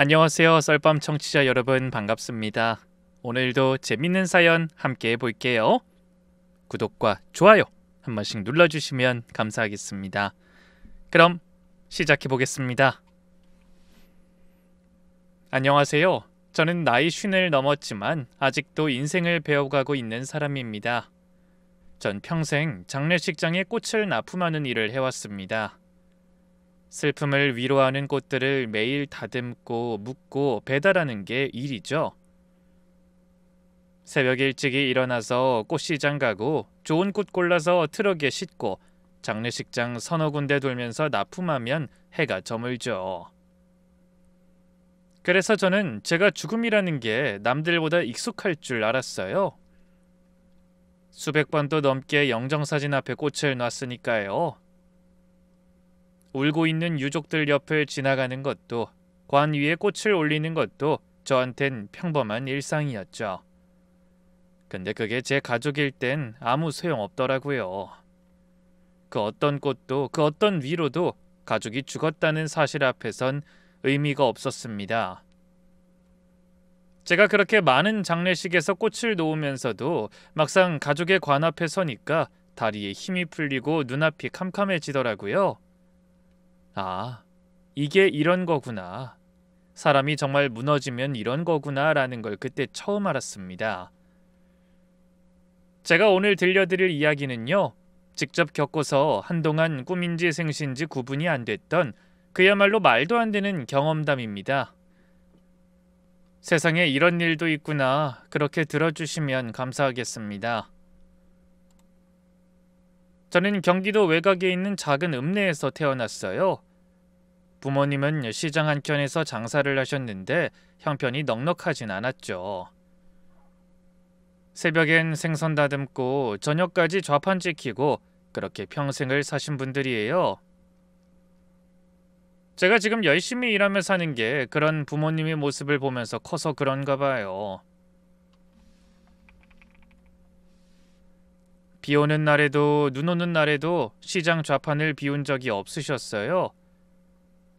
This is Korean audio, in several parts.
안녕하세요. 썰밤 청취자 여러분 반갑습니다. 오늘도 재밌는 사연 함께 해볼게요. 구독과 좋아요 한 번씩 눌러주시면 감사하겠습니다. 그럼 시작해보겠습니다. 안녕하세요. 저는 나이 50을 넘었지만 아직도 인생을 배워가고 있는 사람입니다. 전 평생 장례식장에 꽃을 납품하는 일을 해왔습니다. 슬픔을 위로하는 꽃들을 매일 다듬고 묶고 배달하는 게 일이죠. 새벽 일찍이 일어나서 꽃시장 가고 좋은 꽃 골라서 트럭에 싣고 장례식장 서너 군데 돌면서 납품하면 해가 저물죠. 그래서 저는 제가 죽음이라는 게 남들보다 익숙할 줄 알았어요. 수백 번도 넘게 영정사진 앞에 꽃을 놨으니까요. 울고 있는 유족들 옆을 지나가는 것도, 관 위에 꽃을 올리는 것도 저한텐 평범한 일상이었죠. 근데 그게 제 가족일 땐 아무 소용없더라고요. 그 어떤 꽃도, 그 어떤 위로도 가족이 죽었다는 사실 앞에선 의미가 없었습니다. 제가 그렇게 많은 장례식에서 꽃을 놓으면서도 막상 가족의 관 앞에 서니까 다리에 힘이 풀리고 눈앞이 캄캄해지더라고요. 아, 이게 이런 거구나. 사람이 정말 무너지면 이런 거구나 라는 걸 그때 처음 알았습니다. 제가 오늘 들려드릴 이야기는요, 직접 겪고서 한동안 꿈인지 생신지 구분이 안 됐던 그야말로 말도 안 되는 경험담입니다. 세상에 이런 일도 있구나, 그렇게 들어주시면 감사하겠습니다. 저는 경기도 외곽에 있는 작은 읍내에서 태어났어요. 부모님은 시장 한켠에서 장사를 하셨는데 형편이 넉넉하진 않았죠. 새벽엔 생선 다듬고 저녁까지 좌판 지키고 그렇게 평생을 사신 분들이에요. 제가 지금 열심히 일하며 사는 게 그런 부모님의 모습을 보면서 커서 그런가 봐요. 비 오는 날에도 눈 오는 날에도 시장 좌판을 비운 적이 없으셨어요.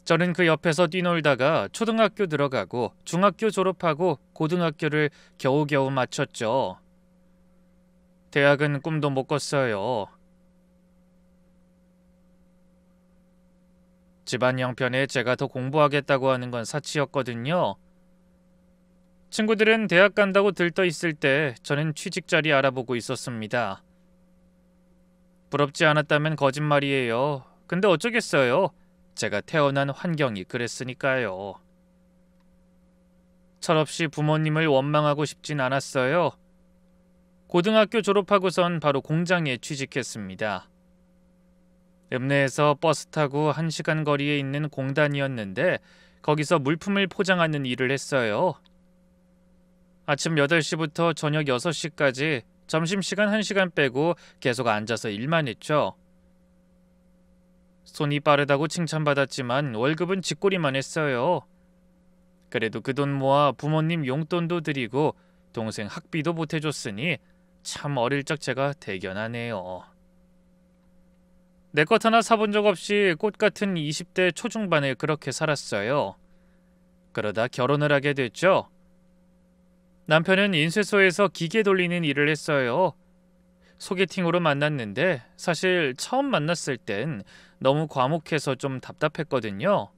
저는 그 옆에서 뛰놀다가 초등학교 들어가고 중학교 졸업하고 고등학교를 겨우겨우 마쳤죠. 대학은 꿈도 못 꿨어요. 집안 형편에 제가 더 공부하겠다고 하는 건 사치였거든요. 친구들은 대학 간다고 들떠 있을 때 저는 취직 자리 알아보고 있었습니다. 부럽지 않았다면 거짓말이에요. 근데 어쩌겠어요. 제가 태어난 환경이 그랬으니까요. 철없이 부모님을 원망하고 싶진 않았어요. 고등학교 졸업하고선 바로 공장에 취직했습니다. 읍내에서 버스 타고 1시간 거리에 있는 공단이었는데 거기서 물품을 포장하는 일을 했어요. 아침 8시부터 저녁 6시까지 점심시간 1시간 빼고 계속 앉아서 일만 했죠. 손이 빠르다고 칭찬받았지만 월급은 쥐꼬리만 했어요. 그래도 그 돈 모아 부모님 용돈도 드리고 동생 학비도 보태줬으니 참 어릴 적 제가 대견하네요. 내 것 하나 사본 적 없이 꽃같은 20대 초중반에 그렇게 살았어요. 그러다 결혼을 하게 됐죠. 남편은 인쇄소에서 기계 돌리는 일을 했어요. 소개팅으로 만났는데 사실 처음 만났을 땐 너무 과묵해서 좀 답답했거든요.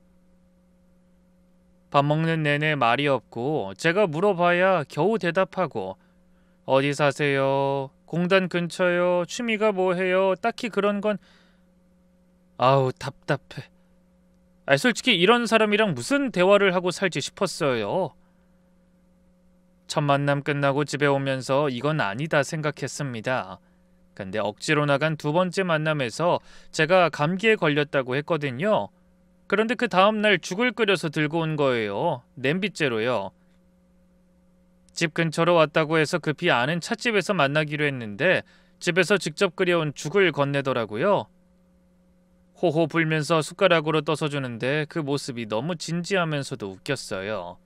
밥 먹는 내내 말이 없고 제가 물어봐야 겨우 대답하고 어디 사세요? 공단 근처요? 취미가 뭐해요? 딱히 그런 건 아우 답답해. 솔직히 이런 사람이랑 무슨 대화를 하고 살지 싶었어요. 첫 만남 끝나고 집에 오면서 이건 아니다 생각했습니다. 근데 억지로 나간 두 번째 만남에서 제가 감기에 걸렸다고 했거든요. 그런데 그 다음날 죽을 끓여서 들고 온 거예요. 냄비째로요. 집 근처로 왔다고 해서 급히 아는 찻집에서 만나기로 했는데 집에서 직접 끓여온 죽을 건네더라고요. 호호 불면서 숟가락으로 떠서 주는데 그 모습이 너무 진지하면서도 웃겼어요.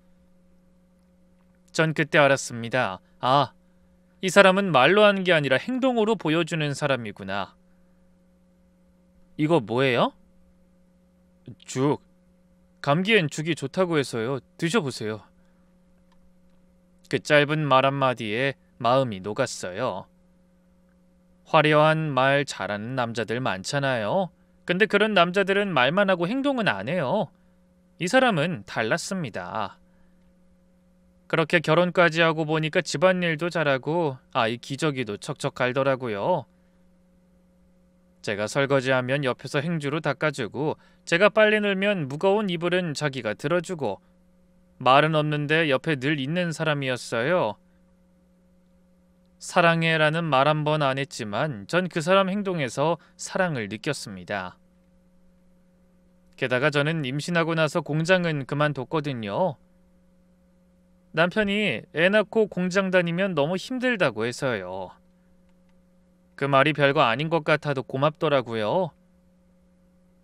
전 그때 알았습니다. 아, 이 사람은 말로 하는 게 아니라 행동으로 보여주는 사람이구나. 이거 뭐예요? 죽. 감기엔 죽이 좋다고 해서요. 드셔보세요. 그 짧은 말 한마디에 마음이 녹았어요. 화려한 말 잘하는 남자들 많잖아요. 근데 그런 남자들은 말만 하고 행동은 안 해요. 이 사람은 달랐습니다. 그렇게 결혼까지 하고 보니까 집안일도 잘하고 아이 기저귀도 척척 갈더라고요. 제가 설거지하면 옆에서 행주로 닦아주고 제가 빨래 늘면 무거운 이불은 자기가 들어주고 말은 없는데 옆에 늘 있는 사람이었어요. 사랑해라는 말 한 번 안 했지만 전 그 사람 행동에서 사랑을 느꼈습니다. 게다가 저는 임신하고 나서 공장은 그만뒀거든요. 남편이 애 낳고 공장 다니면 너무 힘들다고 해서요. 그 말이 별거 아닌 것 같아도 고맙더라고요.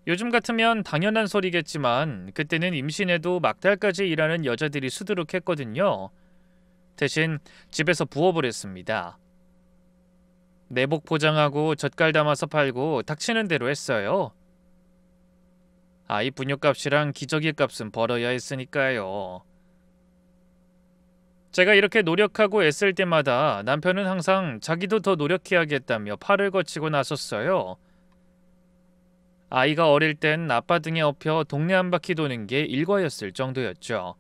요즘 같으면 당연한 소리겠지만 그때는 임신해도 막달까지 일하는 여자들이 수두룩했거든요. 대신 집에서 부업을 했습니다. 내복 포장하고 젓갈 담아서 팔고 닥치는 대로 했어요. 아이 분유값이랑 기저귀 값은 벌어야 했으니까요. 제가 이렇게 노력하고 애쓸 때마다 남편은 항상 자기도 더 노력해야겠다며 팔을 거치고 나섰어요. 아이가 어릴 땐 아빠 등에 업혀 동네 한 바퀴 도는 게 일과였을 정도였죠.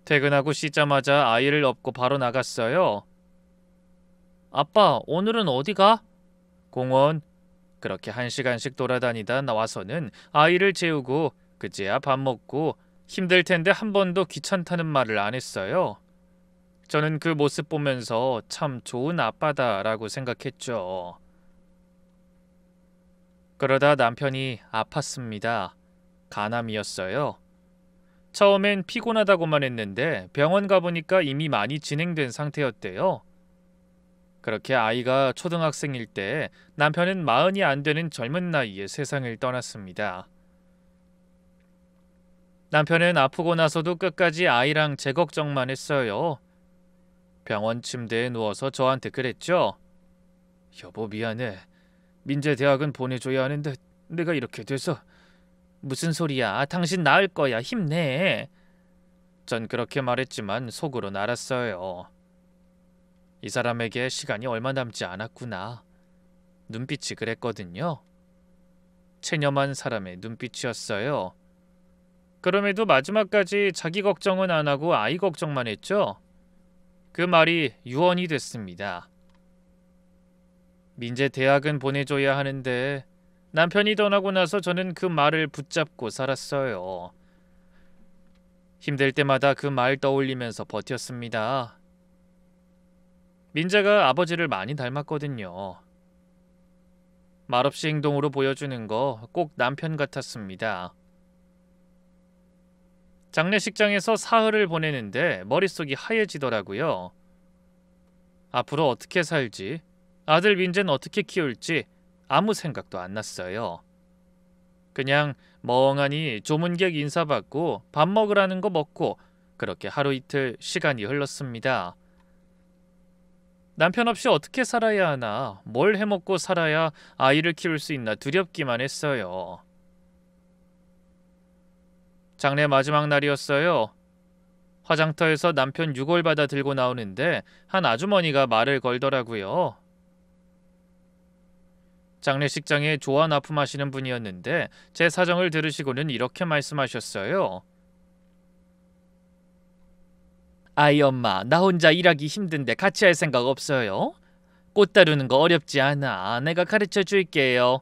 퇴근하고 씻자마자 아이를 업고 바로 나갔어요. 아빠, 오늘은 어디 가? 공원. 그렇게 1시간씩 돌아다니다 나와서는 아이를 재우고 그제야 밥 먹고 힘들 텐데 한 번도 귀찮다는 말을 안 했어요. 저는 그 모습 보면서 참 좋은 아빠다라고 생각했죠. 그러다 남편이 아팠습니다. 간암이었어요. 처음엔 피곤하다고만 했는데 병원 가보니까 이미 많이 진행된 상태였대요. 그렇게 아이가 초등학생일 때 남편은 40이 안 되는 젊은 나이에 세상을 떠났습니다. 남편은 아프고 나서도 끝까지 아이랑 제 걱정만 했어요. 병원 침대에 누워서 저한테 그랬죠. 여보 미안해. 민재 대학은 보내줘야 하는데 내가 이렇게 돼서. 무슨 소리야. 당신 나을 거야. 힘내. 전 그렇게 말했지만 속으론 알았어요. 이 사람에게 시간이 얼마 남지 않았구나. 눈빛이 그랬거든요. 체념한 사람의 눈빛이었어요. 그럼에도 마지막까지 자기 걱정은 안 하고 아이 걱정만 했죠. 그 말이 유언이 됐습니다. 민재 대학은 보내줘야 하는데 남편이 떠나고 나서 저는 그 말을 붙잡고 살았어요. 힘들 때마다 그 말 떠올리면서 버텼습니다. 민재가 아버지를 많이 닮았거든요. 말없이 행동으로 보여주는 거 꼭 남편 같았습니다. 장례식장에서 사흘을 보내는데 머릿속이 하얘지더라고요. 앞으로 어떻게 살지, 아들 민재는 어떻게 키울지 아무 생각도 안 났어요. 그냥 멍하니 조문객 인사받고 밥 먹으라는 거 먹고 그렇게 하루 이틀 시간이 흘렀습니다. 남편 없이 어떻게 살아야 하나, 뭘 해먹고 살아야 아이를 키울 수 있나 두렵기만 했어요. 장례 마지막 날이었어요. 화장터에서 남편 유골받아 들고 나오는데 한 아주머니가 말을 걸더라고요. 장례식장에 조화 납품하시는 분이었는데 제 사정을 들으시고는 이렇게 말씀하셨어요. 아이 엄마, 나 혼자 일하기 힘든데 같이 할 생각 없어요? 꽃 다루는 거 어렵지 않아. 내가 가르쳐 줄게요.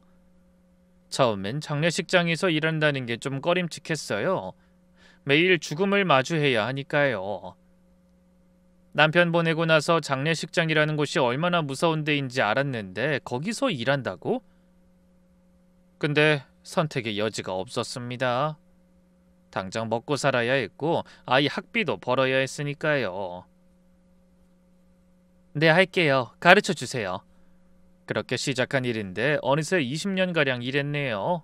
처음엔 장례식장에서 일한다는 게 좀 꺼림칙했어요. 매일 죽음을 마주해야 하니까요. 남편 보내고 나서 장례식장이라는 곳이 얼마나 무서운 데인지 알았는데 거기서 일한다고? 근데 선택의 여지가 없었습니다. 당장 먹고 살아야 했고 아이 학비도 벌어야 했으니까요. 네, 할게요. 가르쳐 주세요. 그렇게 시작한 일인데 어느새 20년가량 일했네요.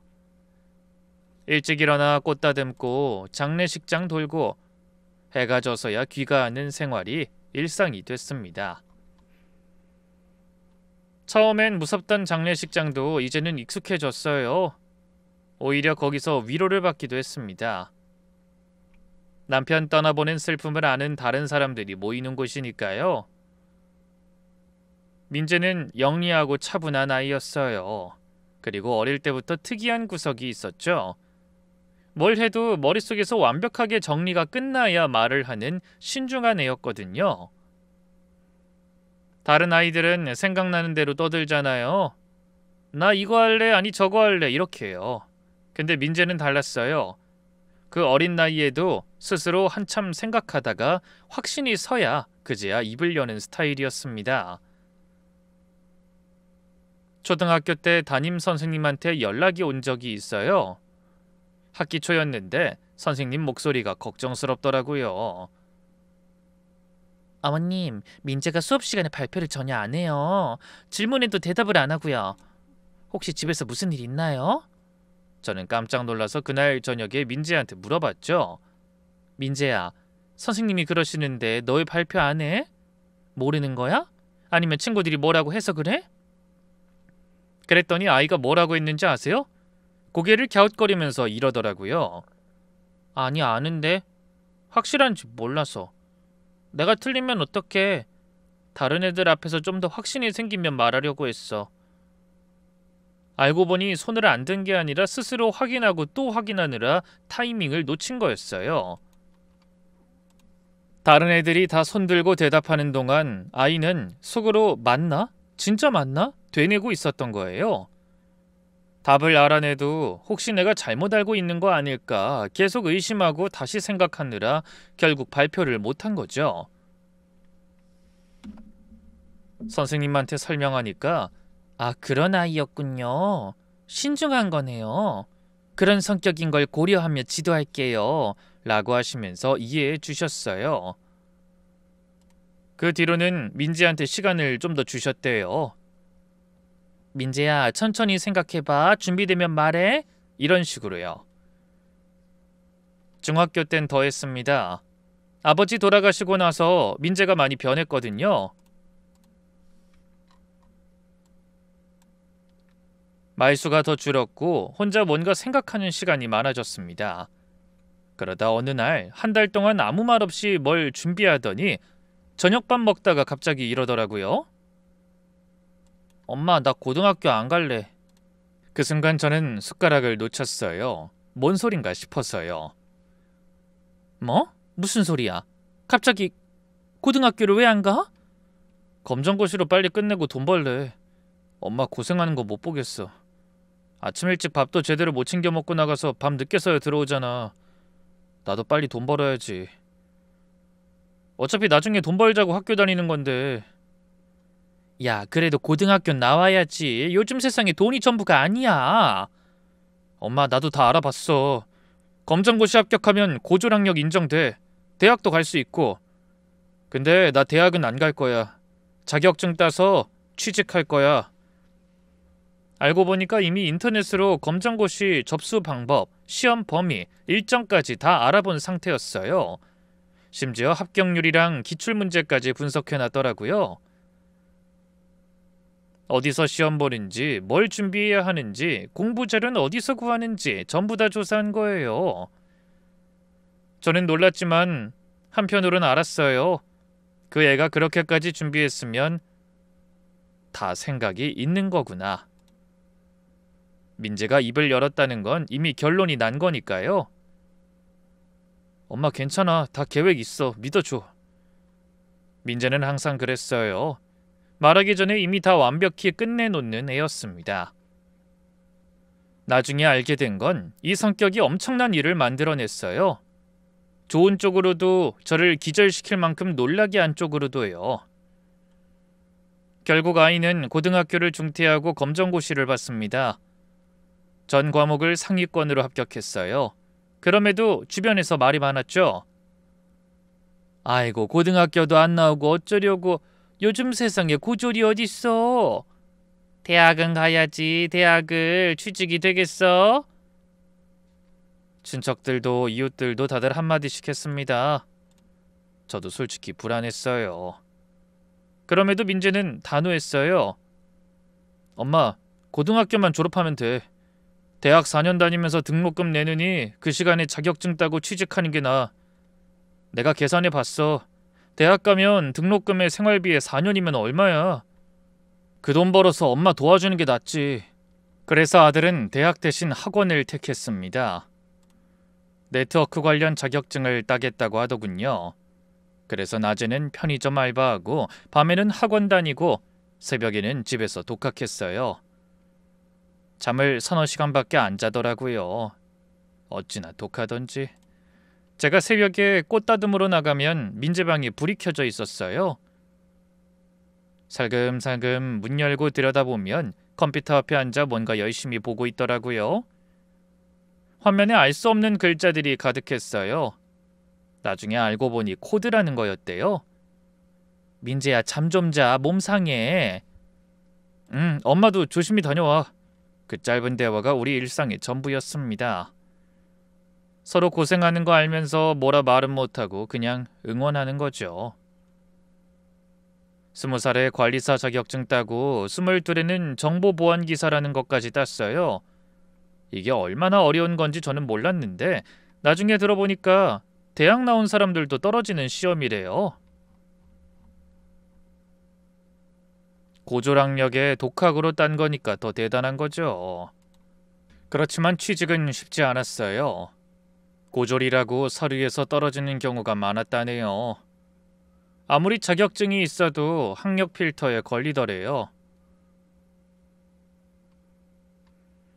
일찍 일어나 꽃 다듬고 장례식장 돌고 해가 져서야 귀가하는 생활이 일상이 됐습니다. 처음엔 무섭던 장례식장도 이제는 익숙해졌어요. 오히려 거기서 위로를 받기도 했습니다. 남편 떠나보낸 슬픔을 아는 다른 사람들이 모이는 곳이니까요. 민재는 영리하고 차분한 아이였어요. 그리고 어릴 때부터 특이한 구석이 있었죠. 뭘 해도 머릿속에서 완벽하게 정리가 끝나야 말을 하는 신중한 애였거든요. 다른 아이들은 생각나는 대로 떠들잖아요. 나 이거 할래, 아니 저거 할래 이렇게 해요. 근데 민재는 달랐어요. 그 어린 나이에도 스스로 한참 생각하다가 확신이 서야 그제야 입을 여는 스타일이었습니다. 초등학교 때 담임 선생님한테 연락이 온 적이 있어요. 학기 초였는데 선생님 목소리가 걱정스럽더라고요. 어머님, 민재가 수업 시간에 발표를 전혀 안 해요. 질문에도 대답을 안 하고요. 혹시 집에서 무슨 일 있나요? 저는 깜짝 놀라서 그날 저녁에 민재한테 물어봤죠. 민재야, 선생님이 그러시는데 너 왜 발표 안 해? 모르는 거야? 아니면 친구들이 뭐라고 해서 그래? 그랬더니 아이가 뭐라고 했는지 아세요? 고개를 갸웃거리면서 이러더라고요. 아니, 아는데 확실한지 몰라서. 내가 틀리면 어떡해. 다른 애들 앞에서 좀 더 확신이 생기면 말하려고 했어. 알고 보니 손을 안 든 게 아니라 스스로 확인하고 또 확인하느라 타이밍을 놓친 거였어요. 다른 애들이 다 손들고 대답하는 동안 아이는 속으로 맞나? 진짜 맞나? 되뇌고 있었던 거예요. 답을 알아내도 혹시 내가 잘못 알고 있는 거 아닐까 계속 의심하고 다시 생각하느라 결국 발표를 못한 거죠. 선생님한테 설명하니까 아, 그런 아이였군요. 신중한 거네요. 그런 성격인 걸 고려하며 지도할게요. 라고 하시면서 이해해 주셨어요. 그 뒤로는 민재한테 시간을 좀 더 주셨대요. 민재야, 천천히 생각해봐. 준비되면 말해. 이런 식으로요. 중학교 땐 더 했습니다. 아버지 돌아가시고 나서 민재가 많이 변했거든요. 말수가 더 줄었고 혼자 뭔가 생각하는 시간이 많아졌습니다. 그러다 어느 날 한 달 동안 아무 말 없이 뭘 준비하더니 저녁밥 먹다가 갑자기 이러더라고요. 엄마, 나 고등학교 안 갈래. 그 순간 저는 숟가락을 놓쳤어요. 뭔 소린가 싶어서요. 뭐? 무슨 소리야? 갑자기 고등학교를 왜 안 가? 검정고시로 빨리 끝내고 돈 벌래. 엄마 고생하는 거 못 보겠어. 아침 일찍 밥도 제대로 못 챙겨 먹고 나가서 밤 늦게서야 들어오잖아. 나도 빨리 돈 벌어야지. 어차피 나중에 돈 벌자고 학교 다니는 건데. 야, 그래도 고등학교 나와야지. 요즘 세상에 돈이 전부가 아니야. 엄마, 나도 다 알아봤어. 검정고시 합격하면 고졸학력 인정돼. 대학도 갈 수 있고. 근데 나 대학은 안 갈 거야. 자격증 따서 취직할 거야. 알고 보니까 이미 인터넷으로 검정고시 접수 방법, 시험 범위, 일정까지 다 알아본 상태였어요. 심지어 합격률이랑 기출문제까지 분석해놨더라고요. 어디서 시험 보는지, 뭘 준비해야 하는지, 공부 자료는 어디서 구하는지 전부 다 조사한 거예요. 저는 놀랐지만 한편으로는 알았어요. 그 애가 그렇게까지 준비했으면 다 생각이 있는 거구나. 민재가 입을 열었다는 건 이미 결론이 난 거니까요. 엄마 괜찮아. 다 계획 있어. 믿어줘. 민재는 항상 그랬어요. 말하기 전에 이미 다 완벽히 끝내놓는 애였습니다. 나중에 알게 된 건 이 성격이 엄청난 일을 만들어냈어요. 좋은 쪽으로도 저를 기절시킬 만큼 놀라게 한 쪽으로도요. 결국 아이는 고등학교를 중퇴하고 검정고시를 봤습니다. 전 과목을 상위권으로 합격했어요. 그럼에도 주변에서 말이 많았죠. 아이고, 고등학교도 안 나오고 어쩌려고. 요즘 세상에 고졸이 어딨어. 대학은 가야지. 대학을 취직이 되겠어? 친척들도 이웃들도 다들 한마디씩 했습니다. 저도 솔직히 불안했어요. 그럼에도 민재는 단호했어요. 엄마, 고등학교만 졸업하면 돼. 대학 4년 다니면서 등록금 내느니 그 시간에 자격증 따고 취직하는 게 나아. 내가 계산해 봤어. 대학 가면 등록금에 생활비에 4년이면 얼마야? 그 돈 벌어서 엄마 도와주는 게 낫지. 그래서 아들은 대학 대신 학원을 택했습니다. 네트워크 관련 자격증을 따겠다고 하더군요. 그래서 낮에는 편의점 알바하고 밤에는 학원 다니고 새벽에는 집에서 독학했어요. 잠을 서너 시간밖에 안 자더라고요. 어찌나 독하던지. 제가 새벽에 꽃 다듬으러 나가면 민재방에 불이 켜져 있었어요. 살금살금 문 열고 들여다보면 컴퓨터 앞에 앉아 뭔가 열심히 보고 있더라고요. 화면에 알 수 없는 글자들이 가득했어요. 나중에 알고 보니 코드라는 거였대요. 민재야, 잠 좀 자. 몸 상해. 엄마도 조심히 다녀와. 그 짧은 대화가 우리 일상의 전부였습니다. 서로 고생하는 거 알면서 뭐라 말은 못하고 그냥 응원하는 거죠. 20살에 관리사 자격증 따고 22에는 정보보안기사라는 것까지 땄어요. 이게 얼마나 어려운 건지 저는 몰랐는데 나중에 들어보니까 대학 나온 사람들도 떨어지는 시험이래요. 고졸학력에 독학으로 딴 거니까 더 대단한 거죠. 그렇지만 취직은 쉽지 않았어요. 고졸이라고 서류에서 떨어지는 경우가 많았다네요. 아무리 자격증이 있어도 학력 필터에 걸리더래요.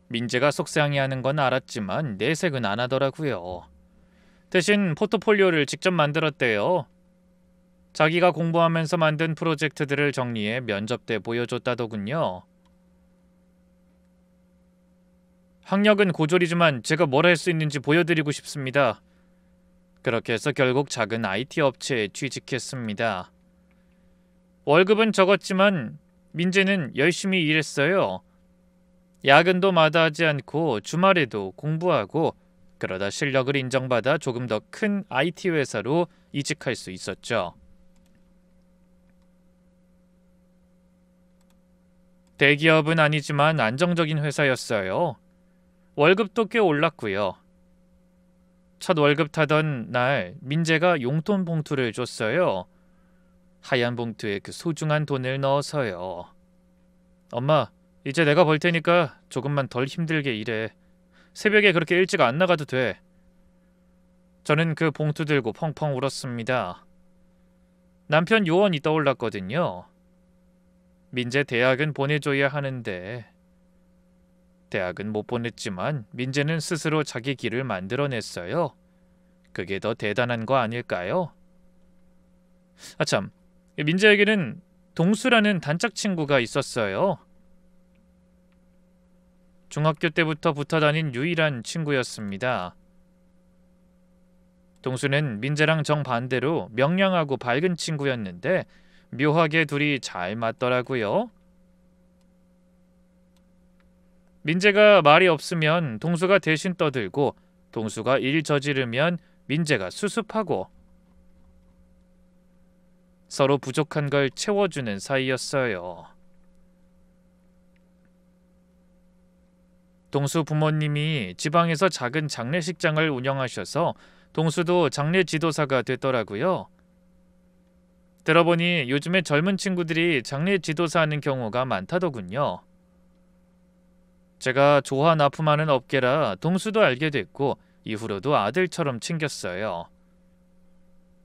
민재가 속상해하는 건 알았지만 내색은 안 하더라고요. 대신 포트폴리오를 직접 만들었대요. 자기가 공부하면서 만든 프로젝트들을 정리해 면접 때 보여줬다더군요. 학력은 고졸이지만 제가 뭘 할 수 있는지 보여드리고 싶습니다. 그렇게 해서 결국 작은 IT 업체에 취직했습니다. 월급은 적었지만 민재는 열심히 일했어요. 야근도 마다하지 않고 주말에도 공부하고 그러다 실력을 인정받아 조금 더 큰 IT 회사로 이직할 수 있었죠. 대기업은 아니지만 안정적인 회사였어요. 월급도 꽤 올랐고요. 첫 월급 타던 날 민재가 용돈 봉투를 줬어요. 하얀 봉투에 그 소중한 돈을 넣어서요. 엄마, 이제 내가 벌 테니까 조금만 덜 힘들게 일해. 새벽에 그렇게 일찍 안 나가도 돼. 저는 그 봉투 들고 펑펑 울었습니다. 남편 요원이 떠올랐거든요. 민재 대학은 보내줘야 하는데. 대학은 못 보냈지만 민재는 스스로 자기 길을 만들어냈어요. 그게 더 대단한 거 아닐까요? 아참, 민재에게는 동수라는 단짝 친구가 있었어요. 중학교 때부터 붙어 다닌 유일한 친구였습니다. 동수는 민재랑 정반대로 명량하고 밝은 친구였는데 묘하게 둘이 잘 맞더라고요. 민재가 말이 없으면 동수가 대신 떠들고 동수가 일 저지르면 민재가 수습하고 서로 부족한 걸 채워주는 사이였어요. 동수 부모님이 지방에서 작은 장례식장을 운영하셔서 동수도 장례 지도사가 됐더라고요. 들어보니 요즘에 젊은 친구들이 장례 지도사 하는 경우가 많다더군요. 제가 조화 납품하는 업계라 동수도 알게 됐고 이후로도 아들처럼 챙겼어요.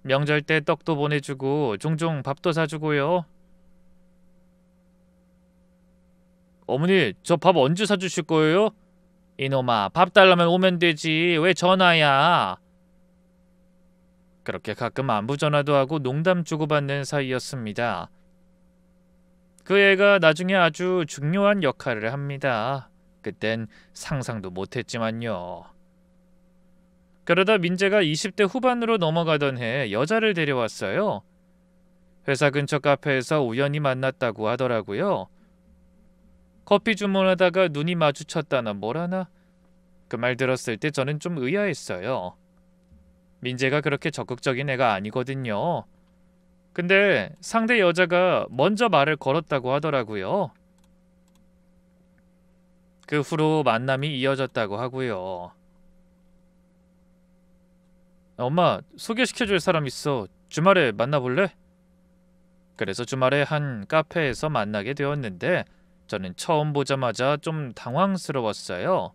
명절 때 떡도 보내주고 종종 밥도 사주고요. 어머니, 저 밥 언제 사주실 거예요? 이놈아, 밥 달라면 오면 되지. 왜 전화야? 그렇게 가끔 안부 전화도 하고 농담 주고받는 사이였습니다. 그 애가 나중에 아주 중요한 역할을 합니다. 그땐 상상도 못했지만요. 그러다 민재가 20대 후반으로 넘어가던 해 여자를 데려왔어요. 회사 근처 카페에서 우연히 만났다고 하더라고요. 커피 주문하다가 눈이 마주쳤다나 뭐라나? 그 말 들었을 때 저는 좀 의아했어요. 민재가 그렇게 적극적인 애가 아니거든요. 근데 상대 여자가 먼저 말을 걸었다고 하더라고요. 그 후로 만남이 이어졌다고 하고요. 엄마, 소개시켜줄 사람 있어. 주말에 만나볼래? 그래서 주말에 한 카페에서 만나게 되었는데 저는 처음 보자마자 좀 당황스러웠어요.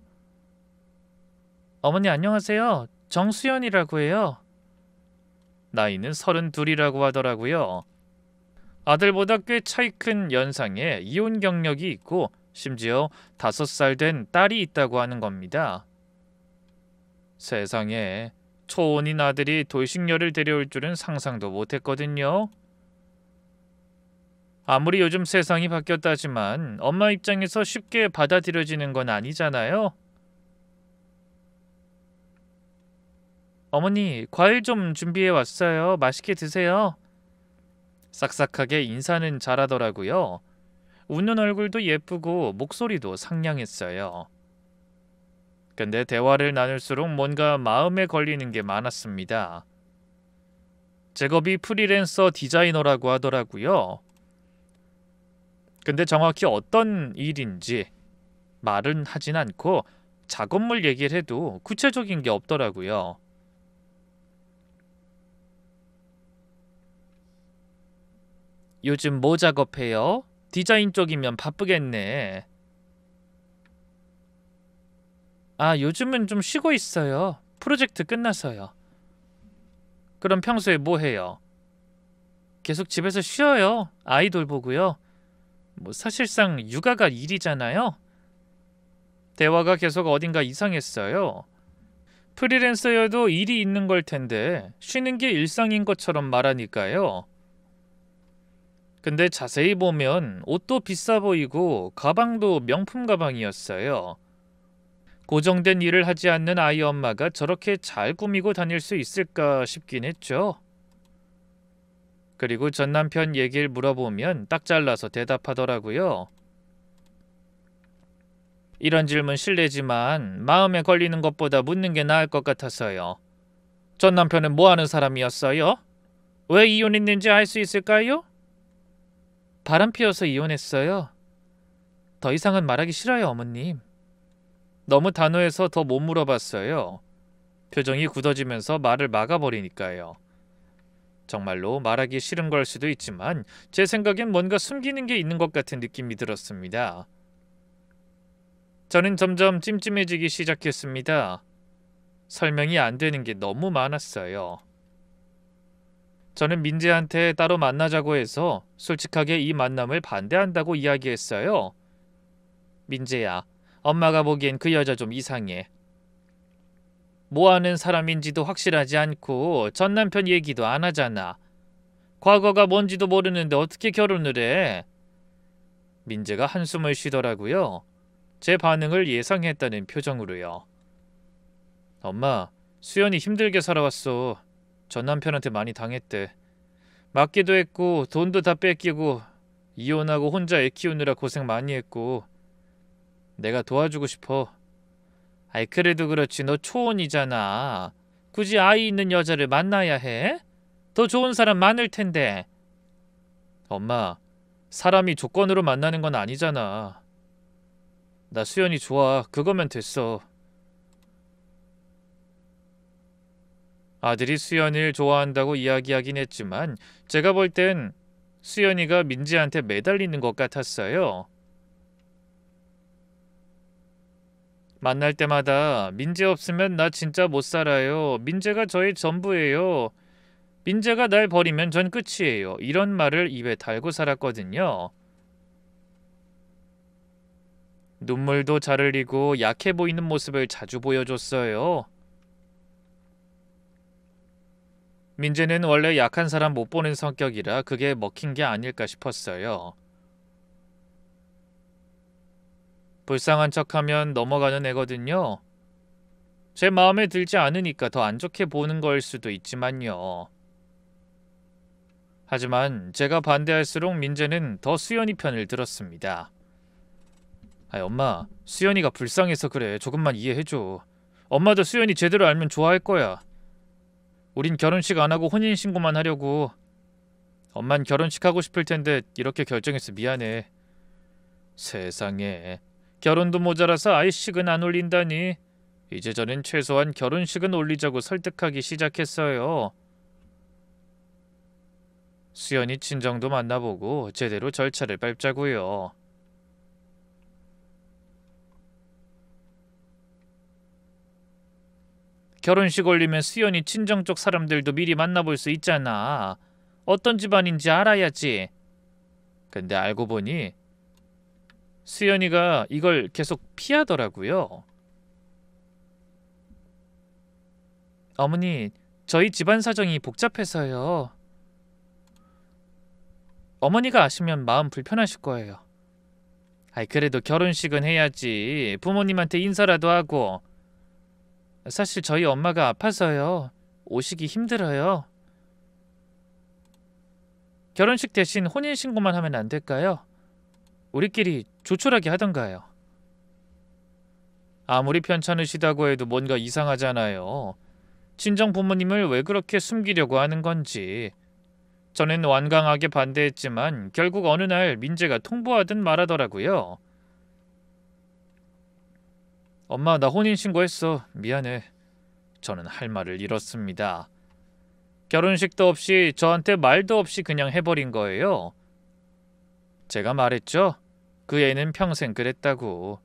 어머니 안녕하세요. 정수연이라고 해요. 나이는 32이라고 하더라고요. 아들보다 꽤 차이 큰 연상에 이혼 경력이 있고 심지어 5살 된 딸이 있다고 하는 겁니다. 세상에, 초혼인 아들이 돌싱녀를 데려올 줄은 상상도 못했거든요. 아무리 요즘 세상이 바뀌었다지만 엄마 입장에서 쉽게 받아들여지는 건 아니잖아요. 어머니, 과일 좀 준비해 왔어요. 맛있게 드세요. 싹싹하게 인사는 잘하더라고요. 웃는 얼굴도 예쁘고 목소리도 상냥했어요. 근데 대화를 나눌수록 뭔가 마음에 걸리는 게 많았습니다. 직업이 프리랜서 디자이너라고 하더라고요. 근데 정확히 어떤 일인지 말은 하진 않고 작업물 얘기를 해도 구체적인 게 없더라고요. 요즘 뭐 작업해요? 디자인 쪽이면 바쁘겠네. 아, 요즘은 좀 쉬고 있어요. 프로젝트 끝나서요. 그럼 평소에 뭐 해요? 계속 집에서 쉬어요. 아이돌 보고요. 뭐 사실상 육아가 일이잖아요. 대화가 계속 어딘가 이상했어요. 프리랜서여도 일이 있는 걸 텐데 쉬는 게 일상인 것처럼 말하니까요. 근데 자세히 보면 옷도 비싸 보이고 가방도 명품 가방이었어요. 고정된 일을 하지 않는 아이 엄마가 저렇게 잘 꾸미고 다닐 수 있을까 싶긴 했죠. 그리고 전 남편 얘기를 물어보면 딱 잘라서 대답하더라고요. 이런 질문 실례지만 마음에 걸리는 것보다 묻는 게 나을 것 같아서요. 전 남편은 뭐 하는 사람이었어요? 왜 이혼했는지 알 수 있을까요? 바람 피워서 이혼했어요. 더 이상은 말하기 싫어요, 어머님. 너무 단호해서 더 못 물어봤어요. 표정이 굳어지면서 말을 막아버리니까요. 정말로 말하기 싫은 걸 수도 있지만 제 생각엔 뭔가 숨기는 게 있는 것 같은 느낌이 들었습니다. 저는 점점 찜찜해지기 시작했습니다. 설명이 안 되는 게 너무 많았어요. 저는 민재한테 따로 만나자고 해서 솔직하게 이 만남을 반대한다고 이야기했어요. 민재야, 엄마가 보기엔 그 여자 좀 이상해. 뭐 하는 사람인지도 확실하지 않고 전 남편 얘기도 안 하잖아. 과거가 뭔지도 모르는데 어떻게 결혼을 해? 민재가 한숨을 쉬더라고요. 제 반응을 예상했다는 표정으로요. 엄마, 수연이 힘들게 살아왔어. 전 남편한테 많이 당했대. 맞기도 했고 돈도 다 뺏기고 이혼하고 혼자 애 키우느라 고생 많이 했고 내가 도와주고 싶어. 아이 그래도 그렇지 너 초혼이잖아. 굳이 아이 있는 여자를 만나야 해? 더 좋은 사람 많을 텐데. 엄마, 사람이 조건으로 만나는 건 아니잖아. 나 수연이 좋아. 그거면 됐어. 아들이 수연이를 좋아한다고 이야기하긴 했지만 제가 볼 땐 수연이가 민지한테 매달리는 것 같았어요. 만날 때마다 민재 없으면 나 진짜 못 살아요. 민재가 저의 전부예요. 민재가 날 버리면 전 끝이에요. 이런 말을 입에 달고 살았거든요. 눈물도 잘 흘리고 약해 보이는 모습을 자주 보여줬어요. 민재는 원래 약한 사람 못 보는 성격이라 그게 먹힌 게 아닐까 싶었어요. 불쌍한 척하면 넘어가는 애거든요. 제 마음에 들지 않으니까 더 안 좋게 보는 걸 수도 있지만요. 하지만 제가 반대할수록 민재는 더 수연이 편을 들었습니다. 엄마, 수연이가 불쌍해서 그래. 조금만 이해해줘. 엄마도 수연이 제대로 알면 좋아할 거야. 우린 결혼식 안 하고 혼인신고만 하려고. 엄만 결혼식 하고 싶을 텐데 이렇게 결정해서 미안해. 세상에, 결혼도 모자라서 아이식은 안 올린다니. 이제 저는 최소한 결혼식은 올리자고 설득하기 시작했어요. 수연이 친정도 만나보고 제대로 절차를 밟자고요. 결혼식 올리면 수연이 친정 쪽 사람들도 미리 만나볼 수 있잖아. 어떤 집안인지 알아야지. 근데 알고 보니 수연이가 이걸 계속 피하더라고요. 어머니, 저희 집안 사정이 복잡해서요. 어머니가 아시면 마음 불편하실 거예요. 아이, 그래도 결혼식은 해야지. 부모님한테 인사라도 하고. 사실 저희 엄마가 아파서요. 오시기 힘들어요. 결혼식 대신 혼인신고만 하면 안 될까요? 우리끼리 조촐하게 하던가요. 아무리 편찮으시다고 해도 뭔가 이상하잖아요. 친정 부모님을 왜 그렇게 숨기려고 하는 건지. 저는 완강하게 반대했지만 결국 어느 날 민재가 통보하듯 말하더라고요. 엄마, 나 혼인신고했어. 미안해. 저는 할 말을 잃었습니다. 결혼식도 없이 저한테 말도 없이 그냥 해버린 거예요. 제가 말했죠. 그 애는 평생 그랬다고.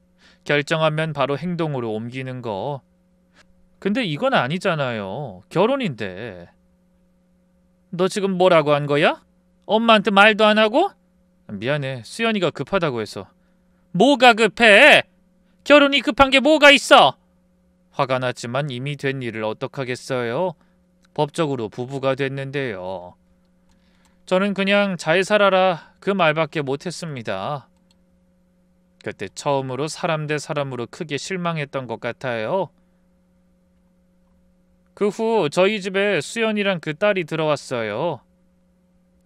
결정하면 바로 행동으로 옮기는 거. 근데 이건 아니잖아요. 결혼인데. 너 지금 뭐라고 한 거야? 엄마한테 말도 안 하고? 미안해. 수연이가 급하다고 해서. 뭐가 급해? 결혼이 급한 게 뭐가 있어? 화가 났지만 이미 된 일을 어떡하겠어요? 법적으로 부부가 됐는데요. 저는 그냥 잘 살아라 그 말밖에 못했습니다. 그때 처음으로 사람 대 사람으로 크게 실망했던 것 같아요. 그 후 저희 집에 수연이랑 그 딸이 들어왔어요.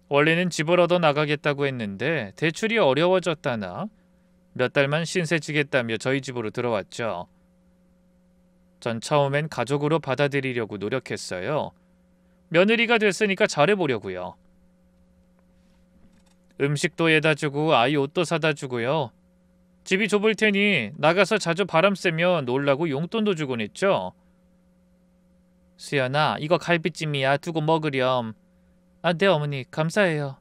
원래는 집을 얻어 나가겠다고 했는데 대출이 어려워졌다나 몇 달만 신세 지겠다며 저희 집으로 들어왔죠. 전 처음엔 가족으로 받아들이려고 노력했어요. 며느리가 됐으니까 잘해보려고요. 음식도 해다 주고 아이 옷도 사다 주고요. 집이 좁을 테니 나가서 자주 바람 쐬며 놀라고 용돈도 주곤 했죠. 수연아, 이거 갈비찜이야. 두고 먹으렴. 아, 네 어머니, 감사해요.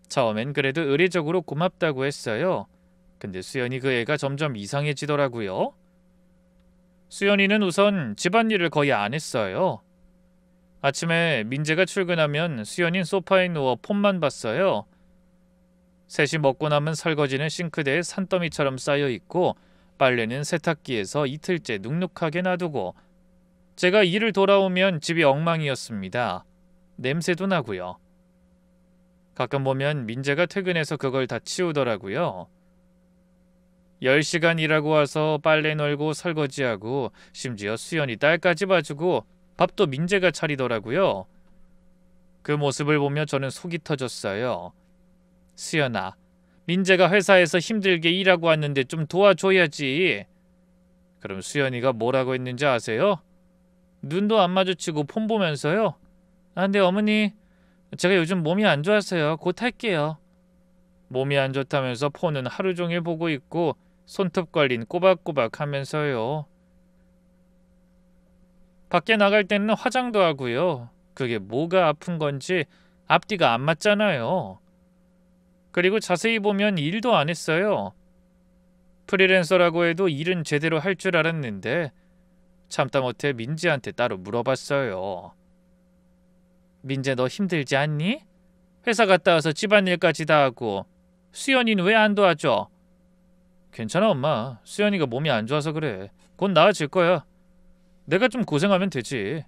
처음엔 그래도 의례적으로 고맙다고 했어요. 근데 수연이 그 애가 점점 이상해지더라고요. 수연이는 우선 집안일을 거의 안 했어요. 아침에 민재가 출근하면 수연이는 소파에 누워 폰만 봤어요. 셋이 먹고 남은 설거지는 싱크대에 산더미처럼 쌓여있고 빨래는 세탁기에서 이틀째 눅눅하게 놔두고 제가 일을 돌아오면 집이 엉망이었습니다. 냄새도 나고요. 가끔 보면 민재가 퇴근해서 그걸 다 치우더라고요. 10시간 일하고 와서 빨래 널고 설거지하고 심지어 수연이 딸까지 봐주고 밥도 민재가 차리더라고요. 그 모습을 보며 저는 속이 터졌어요. 수연아, 민재가 회사에서 힘들게 일하고 왔는데 좀 도와줘야지. 그럼 수연이가 뭐라고 했는지 아세요? 눈도 안 마주치고 폰 보면서요. 아, 네 어머니, 제가 요즘 몸이 안 좋아서요. 곧 할게요. 몸이 안 좋다면서 폰은 하루 종일 보고 있고 손톱 관리는 꼬박꼬박 하면서요. 밖에 나갈 때는 화장도 하고요. 그게 뭐가 아픈 건지 앞뒤가 안 맞잖아요. 그리고 자세히 보면 일도 안 했어요. 프리랜서라고 해도 일은 제대로 할 줄 알았는데 참다 못해 민지한테 따로 물어봤어요. 민재, 너 힘들지 않니? 회사 갔다 와서 집안일까지 다 하고 수연이는 왜 안 도와줘? 괜찮아 엄마. 수연이가 몸이 안 좋아서 그래. 곧 나아질 거야. 내가 좀 고생하면 되지.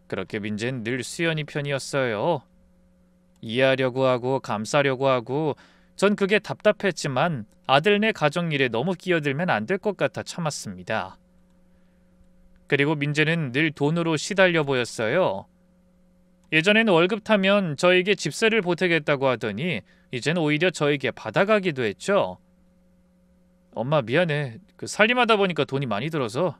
그렇게 민재는 늘 수연이 편이었어요. 이해하려고 하고 감싸려고 하고 전 그게 답답했지만 아들네 가정일에 너무 끼어들면 안 될 것 같아 참았습니다. 그리고 민재는 늘 돈으로 시달려 보였어요. 예전에는 월급 타면 저에게 집세를 보태겠다고 하더니 이젠 오히려 저에게 받아가기도 했죠. 엄마 미안해. 그 살림하다 보니까 돈이 많이 들어서.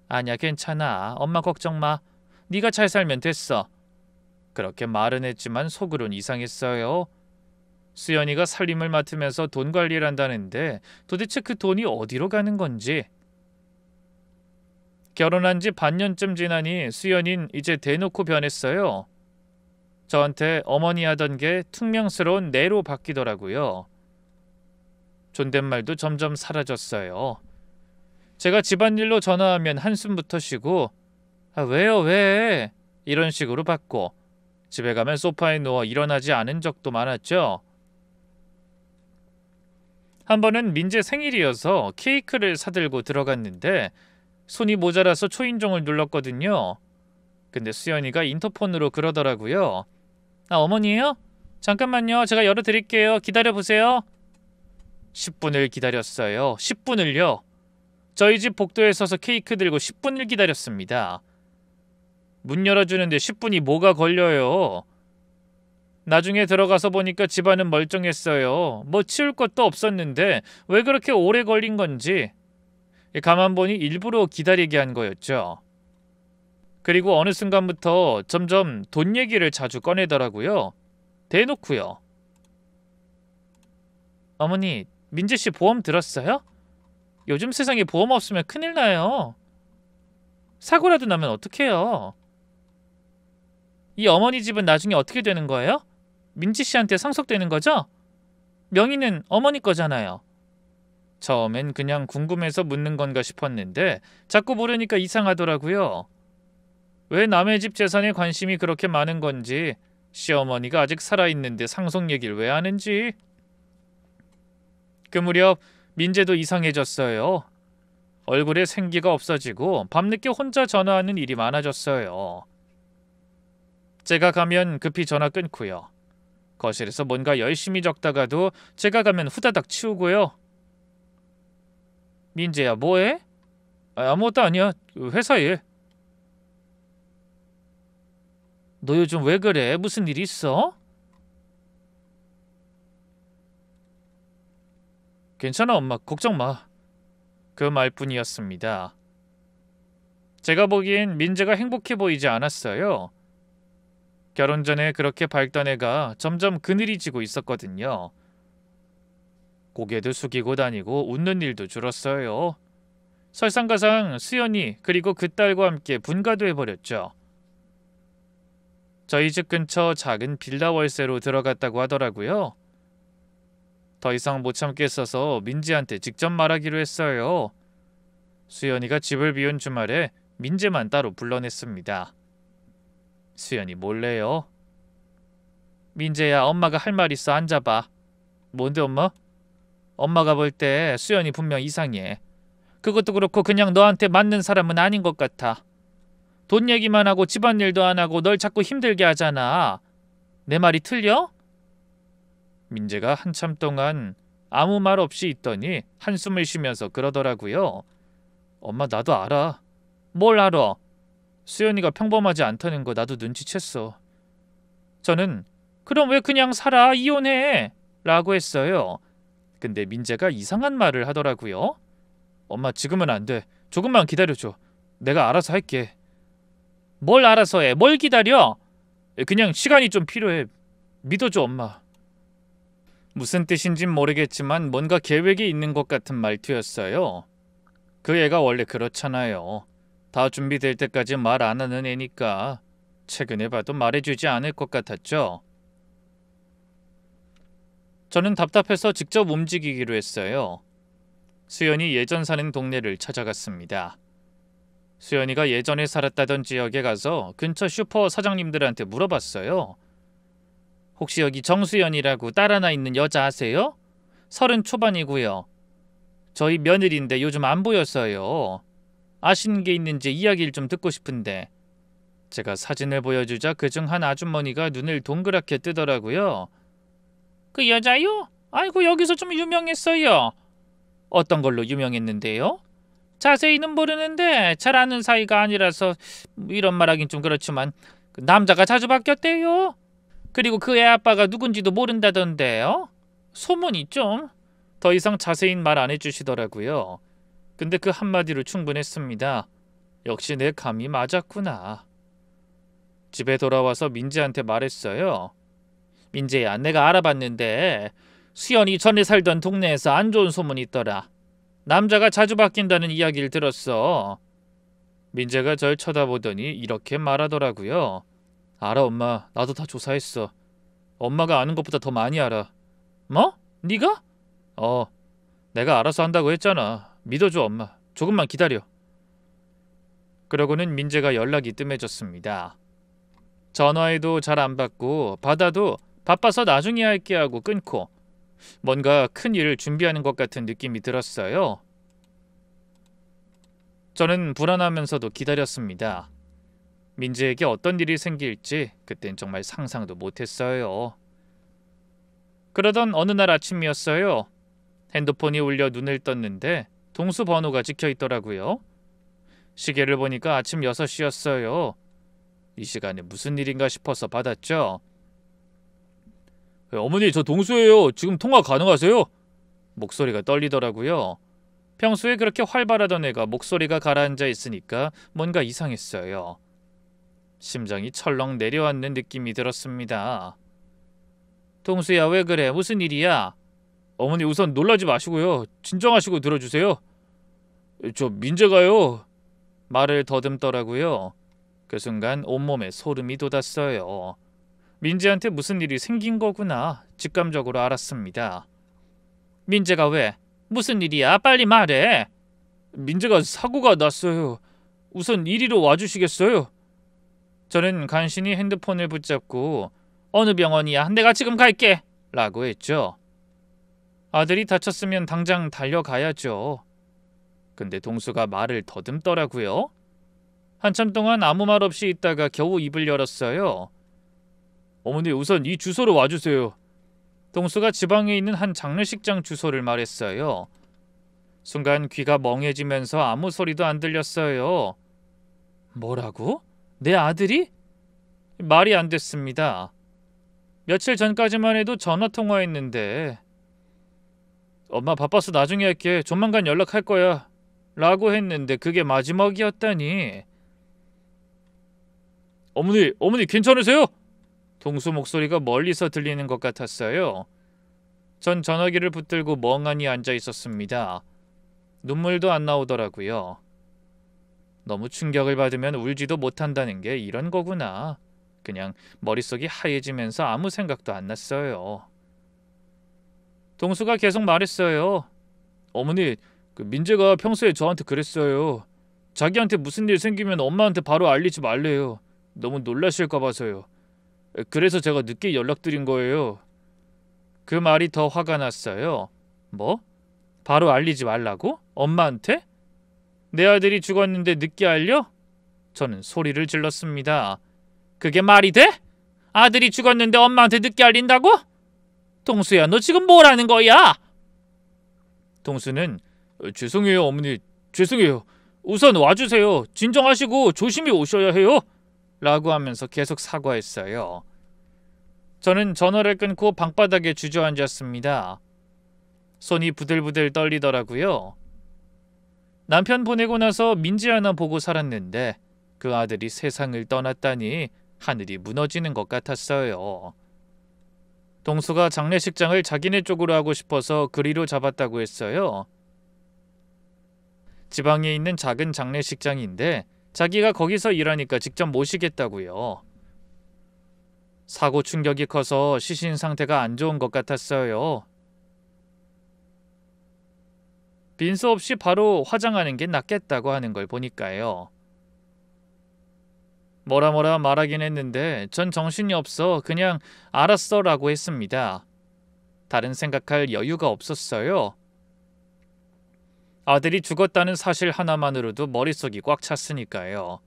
아니야 괜찮아. 엄마 걱정 마. 네가 잘 살면 됐어. 그렇게 말은 했지만 속으론 이상했어요. 수연이가 살림을 맡으면서 돈 관리를 한다는데 도대체 그 돈이 어디로 가는 건지. 결혼한 지 반년쯤 지나니 수연이는 이제 대놓고 변했어요. 저한테 어머니 하던 게 퉁명스러운 내로 바뀌더라고요. 존댓말도 점점 사라졌어요. 제가 집안일로 전화하면 한숨부터 쉬고 왜요 왜? 이런 식으로 받고 집에 가면 소파에 누워 일어나지 않은 적도 많았죠. 한 번은 민재 생일이어서 케이크를 사들고 들어갔는데 손이 모자라서 초인종을 눌렀거든요. 근데 수연이가 인터폰으로 그러더라고요. 어머니예요? 잠깐만요. 제가 열어드릴게요. 기다려보세요. 10분을 기다렸어요. 10분을요. 저희 집 복도에 서서 케이크 들고 10분을 기다렸습니다. 문 열어주는데 10분이 뭐가 걸려요. 나중에 들어가서 보니까 집안은 멀쩡했어요. 뭐 치울 것도 없었는데 왜 그렇게 오래 걸린 건지. 가만 보니 일부러 기다리게 한 거였죠. 그리고 어느 순간부터 점점 돈 얘기를 자주 꺼내더라고요. 대놓고요. 어머니, 민재씨 보험 들었어요? 요즘 세상에 보험 없으면 큰일 나요. 사고라도 나면 어떡해요? 이 어머니 집은 나중에 어떻게 되는 거예요? 민지씨한테 상속되는 거죠? 명의는 어머니 거잖아요. 처음엔 그냥 궁금해서 묻는 건가 싶었는데 자꾸 물으니까 이상하더라고요. 왜 남의 집 재산에 관심이 그렇게 많은 건지, 시어머니가 아직 살아있는데 상속 얘기를 왜 하는지. 그 무렵 민재도 이상해졌어요. 얼굴에 생기가 없어지고 밤늦게 혼자 전화하는 일이 많아졌어요. 제가 가면 급히 전화 끊고요. 거실에서 뭔가 열심히 적다가도 제가 가면 후다닥 치우고요. 민재야 뭐해? 아무것도 아니야. 회사 일. 너 요즘 왜 그래? 무슨 일 있어? 괜찮아 엄마. 걱정 마. 그 말뿐이었습니다. 제가 보기엔 민재가 행복해 보이지 않았어요. 결혼 전에 그렇게 밝던 애가 점점 그늘이 지고 있었거든요. 고개도 숙이고 다니고 웃는 일도 줄었어요. 설상가상 수연이 그리고 그 딸과 함께 분가도 해버렸죠. 저희 집 근처 작은 빌라 월세로 들어갔다고 하더라고요. 더 이상 못 참겠어서 민지한테 직접 말하기로 했어요. 수연이가 집을 비운 주말에 민재만 따로 불러냈습니다. 수연이 몰래요. 민재야 엄마가 할 말 있어 앉아봐. 뭔데 엄마? 엄마가 볼 때 수연이 분명 이상해. 그것도 그렇고 그냥 너한테 맞는 사람은 아닌 것 같아. 돈 얘기만 하고 집안일도 안 하고 널 자꾸 힘들게 하잖아. 내 말이 틀려? 민재가 한참 동안 아무 말 없이 있더니 한숨을 쉬면서 그러더라고요. 엄마 나도 알아. 뭘 알아? 수연이가 평범하지 않다는 거 나도 눈치챘어. 저는 그럼 왜 그냥 살아? 이혼해! 라고 했어요. 근데 민재가 이상한 말을 하더라고요. 엄마 지금은 안 돼. 조금만 기다려줘. 내가 알아서 할게. 뭘 알아서 해? 뭘 기다려? 그냥 시간이 좀 필요해. 믿어줘 엄마. 무슨 뜻인진 모르겠지만 뭔가 계획이 있는 것 같은 말투였어요. 그 애가 원래 그렇잖아요. 다 준비될 때까지 말 안 하는 애니까 최근에 봐도 말해주지 않을 것 같았죠. 저는 답답해서 직접 움직이기로 했어요. 수연이 예전 사는 동네를 찾아갔습니다. 수연이가 예전에 살았다던 지역에 가서 근처 슈퍼 사장님들한테 물어봤어요. 혹시 여기 정수연이라고 딸 하나 있는 여자 아세요? 30 초반이고요. 저희 며느리인데 요즘 안 보였어요. 아시는 게 있는지 이야기를 좀 듣고 싶은데. 제가 사진을 보여주자 그중 한 아주머니가 눈을 동그랗게 뜨더라고요. 그 여자요? 아이고 여기서 좀 유명했어요. 어떤 걸로 유명했는데요? 자세히는 모르는데 잘 아는 사이가 아니라서 이런 말하긴 좀 그렇지만 그 남자가 자주 바뀌었대요. 그리고 그 애 아빠가 누군지도 모른다던데요. 소문이 좀. 더 이상 자세히는 말 안 해주시더라고요. 근데 그 한마디로 충분했습니다. 역시 내 감이 맞았구나. 집에 돌아와서 민지한테 말했어요. 민재야, 내가 알아봤는데 수연이 전에 살던 동네에서 안 좋은 소문이 있더라. 남자가 자주 바뀐다는 이야기를 들었어. 민재가 절 쳐다보더니 이렇게 말하더라고요. 알아, 엄마. 나도 다 조사했어. 엄마가 아는 것보다 더 많이 알아. 뭐? 네가? 내가 알아서 한다고 했잖아. 믿어줘, 엄마. 조금만 기다려. 그러고는 민재가 연락이 뜸해졌습니다. 전화해도 잘 안 받고 받아도 바빠서 나중에 할게 하고 끊고 뭔가 큰 일을 준비하는 것 같은 느낌이 들었어요. 저는 불안하면서도 기다렸습니다. 민재에게 어떤 일이 생길지 그땐 정말 상상도 못했어요. 그러던 어느 날 아침이었어요. 핸드폰이 울려 눈을 떴는데 동수 번호가 찍혀있더라고요. 시계를 보니까 아침 6시였어요. 이 시간에 무슨 일인가 싶어서 받았죠. 어머니, 저 동수예요. 지금 통화 가능하세요? 목소리가 떨리더라고요. 평소에 그렇게 활발하던 애가 목소리가 가라앉아 있으니까 뭔가 이상했어요. 심장이 철렁 내려앉는 느낌이 들었습니다. 동수야, 왜 그래? 무슨 일이야? 어머니, 우선 놀라지 마시고요. 진정하시고 들어주세요. 저 민재가요. 말을 더듬더라고요. 그 순간 온몸에 소름이 돋았어요. 민재한테 무슨 일이 생긴 거구나 직감적으로 알았습니다. 민재가 왜? 무슨 일이야? 빨리 말해. 민재가 사고가 났어요. 우선 이리로 와주시겠어요? 저는 간신히 핸드폰을 붙잡고 어느 병원이야? 내가 지금 갈게 라고 했죠. 아들이 다쳤으면 당장 달려가야죠. 근데 동수가 말을 더듬더라고요. 한참 동안 아무 말 없이 있다가 겨우 입을 열었어요. 어머니, 우선 이 주소로 와주세요. 동수가 지방에 있는 한 장례식장 주소를 말했어요. 순간 귀가 멍해지면서 아무 소리도 안 들렸어요. 뭐라고? 내 아들이? 말이 안 됐습니다. 며칠 전까지만 해도 전화통화했는데 엄마 바빠서 나중에 할게. 조만간 연락할 거야 라고 했는데 그게 마지막이었다니. 어머니 괜찮으세요? 동수 목소리가 멀리서 들리는 것 같았어요. 전 전화기를 붙들고 멍하니 앉아 있었습니다. 눈물도 안 나오더라고요. 너무 충격을 받으면 울지도 못한다는 게 이런 거구나. 그냥 머릿속이 하얘지면서 아무 생각도 안 났어요. 동수가 계속 말했어요. 어머니, 민재가 평소에 저한테 그랬어요. 자기한테 무슨 일 생기면 엄마한테 바로 알리지 말래요. 너무 놀라실까 봐서요. 그래서 제가 늦게 연락드린 거예요. 그 말이 더 화가 났어요. 뭐? 바로 알리지 말라고? 엄마한테? 내 아들이 죽었는데 늦게 알려? 저는 소리를 질렀습니다. 그게 말이 돼? 아들이 죽었는데 엄마한테 늦게 알린다고? 동수야, 너 지금 뭐라는 거야? 동수는 죄송해요, 어머니. 죄송해요. 우선 와주세요. 진정하시고 조심히 오셔야 해요. 라고 하면서 계속 사과했어요. 저는 전화를 끊고 방바닥에 주저앉았습니다. 손이 부들부들 떨리더라고요. 남편 보내고 나서 민지 하나 보고 살았는데 그 아들이 세상을 떠났다니 하늘이 무너지는 것 같았어요. 동수가 장례식장을 자기네 쪽으로 하고 싶어서 그리로 잡았다고 했어요. 지방에 있는 작은 장례식장인데 자기가 거기서 일하니까 직접 모시겠다고요. 사고 충격이 커서 시신 상태가 안 좋은 것 같았어요. 빈소 없이 바로 화장하는 게 낫겠다고 하는 걸 보니까요. 뭐라 말하긴 했는데 전 정신이 없어 그냥 알았어 라고 했습니다. 다른 생각할 여유가 없었어요. 아들이 죽었다는 사실 하나만으로도 머릿속이 꽉 찼으니까요.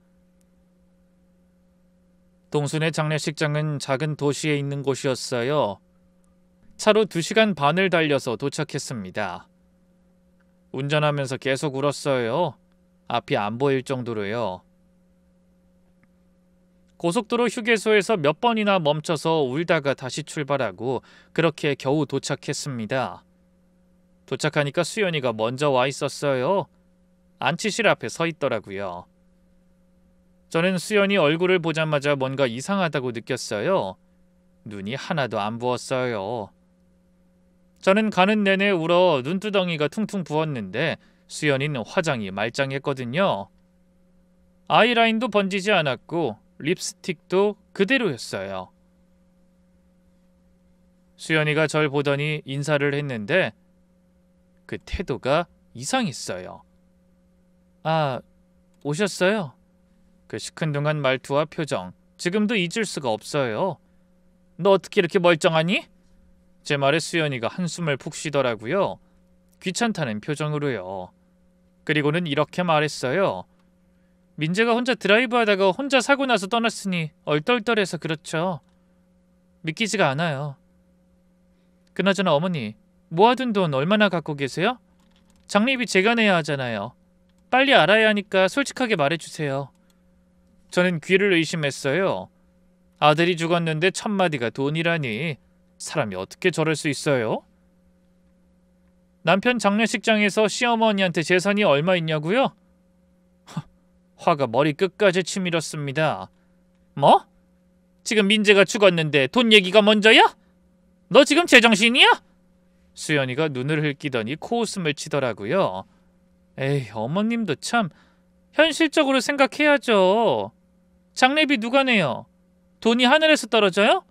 동순의 장례식장은 작은 도시에 있는 곳이었어요. 차로 2시간 반을 달려서 도착했습니다. 운전하면서 계속 울었어요. 앞이 안 보일 정도로요. 고속도로 휴게소에서 몇 번이나 멈춰서 울다가 다시 출발하고 그렇게 겨우 도착했습니다. 도착하니까 수연이가 먼저 와 있었어요. 안치실 앞에 서 있더라고요. 저는 수연이 얼굴을 보자마자 뭔가 이상하다고 느꼈어요. 눈이 하나도 안 부었어요. 저는 가는 내내 울어 눈두덩이가 퉁퉁 부었는데 수연이는 화장이 말짱했거든요. 아이라인도 번지지 않았고 립스틱도 그대로였어요. 수연이가 절 보더니 인사를 했는데 그 태도가 이상했어요. 아, 오셨어요? 그 시큰둥한 말투와 표정, 지금도 잊을 수가 없어요. 너 어떻게 이렇게 멀쩡하니? 제 말에 수연이가 한숨을 푹 쉬더라고요. 귀찮다는 표정으로요. 그리고는 이렇게 말했어요. 민재가 혼자 드라이브하다가 혼자 사고 나서 떠났으니 얼떨떨해서 그렇죠. 믿기지가 않아요. 그나저나 어머니, 모아둔 돈 얼마나 갖고 계세요? 장례비 제가 내야 하잖아요. 빨리 알아야 하니까 솔직하게 말해주세요. 저는 귀를 의심했어요. 아들이 죽었는데 천마디가 돈이라니 사람이 어떻게 저럴 수 있어요? 남편 장례식장에서 시어머니한테 재산이 얼마 있냐고요? 화가 머리 끝까지 치밀었습니다. 뭐? 지금 민재가 죽었는데 돈 얘기가 먼저야? 너 지금 제정신이야? 수연이가 눈을 흘끼더니 코웃음을 치더라고요. 에이, 어머님도 참 현실적으로 생각해야죠. 장례비 누가 내요? 돈이 하늘에서 떨어져요?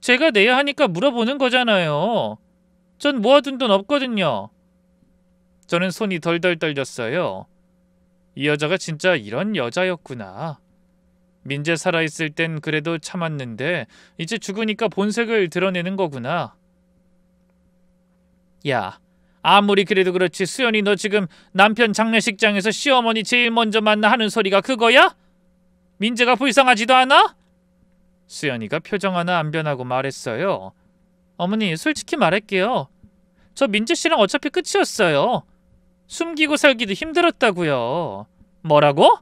제가 내야 하니까 물어보는 거잖아요. 전 모아둔 돈 없거든요. 저는 손이 덜덜 떨렸어요. 이 여자가 진짜 이런 여자였구나. 민재 살아있을 땐 그래도 참았는데 이제 죽으니까 본색을 드러내는 거구나. 야, 아무리 그래도 그렇지 수연이 너 지금 남편 장례식장에서 시어머니 제일 먼저 만나 하는 소리가 그거야? 민재가 불쌍하지도 않아? 수연이가 표정 하나 안 변하고 말했어요. 어머니, 솔직히 말할게요. 저 민재 씨랑 어차피 끝이었어요. 숨기고 살기도 힘들었다고요. 뭐라고?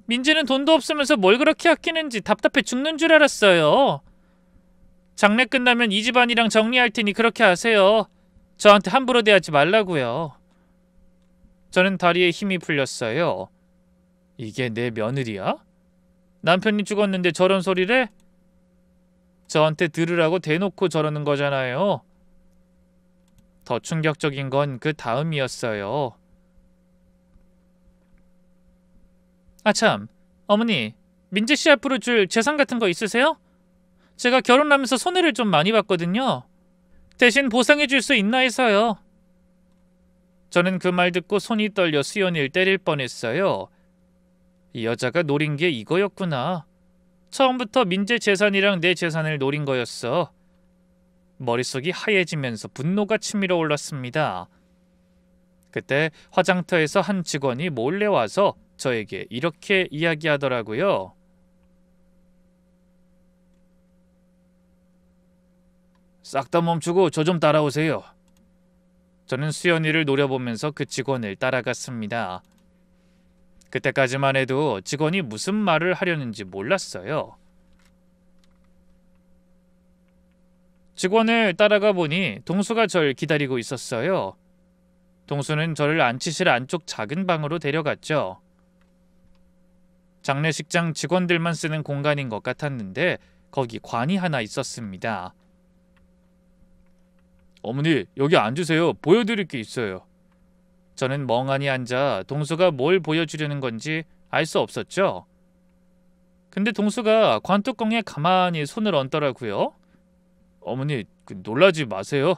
민재는 돈도 없으면서 뭘 그렇게 아끼는지 답답해 죽는 줄 알았어요. 장례 끝나면 이 집안이랑 정리할 테니 그렇게 하세요. 저한테 함부로 대하지 말라고요. 저는 다리에 힘이 풀렸어요. 이게 내 며느리야? 남편이 죽었는데 저런 소리래? 저한테 들으라고 대놓고 저러는 거잖아요. 더 충격적인 건 그 다음이었어요. 아참, 어머니, 민재 씨 앞으로 줄 재산 같은 거 있으세요? 제가 결혼하면서 손해를 좀 많이 봤거든요. 대신 보상해 줄 수 있나 해서요. 저는 그 말 듣고 손이 떨려 수연이를 때릴 뻔했어요. 이 여자가 노린 게 이거였구나. 처음부터 민재 재산이랑 내 재산을 노린 거였어. 머릿속이 하얘지면서 분노가 치밀어 올랐습니다. 그때 화장터에서 한 직원이 몰래 와서 저에게 이렇게 이야기하더라고요. 싹 다 멈추고 저 좀 따라오세요. 저는 수연이를 노려보면서 그 직원을 따라갔습니다. 그때까지만 해도 직원이 무슨 말을 하려는지 몰랐어요. 직원을 따라가 보니 동수가 절 기다리고 있었어요. 동수는 저를 앉히실 안쪽 작은 방으로 데려갔죠. 장례식장 직원들만 쓰는 공간인 것 같았는데 거기 관이 하나 있었습니다. 어머니, 여기 앉으세요. 보여드릴 게 있어요. 저는 멍하니 앉아 동수가 뭘 보여주려는 건지 알 수 없었죠. 근데 동수가 관뚜껑에 가만히 손을 얹더라고요. 어머니, 놀라지 마세요.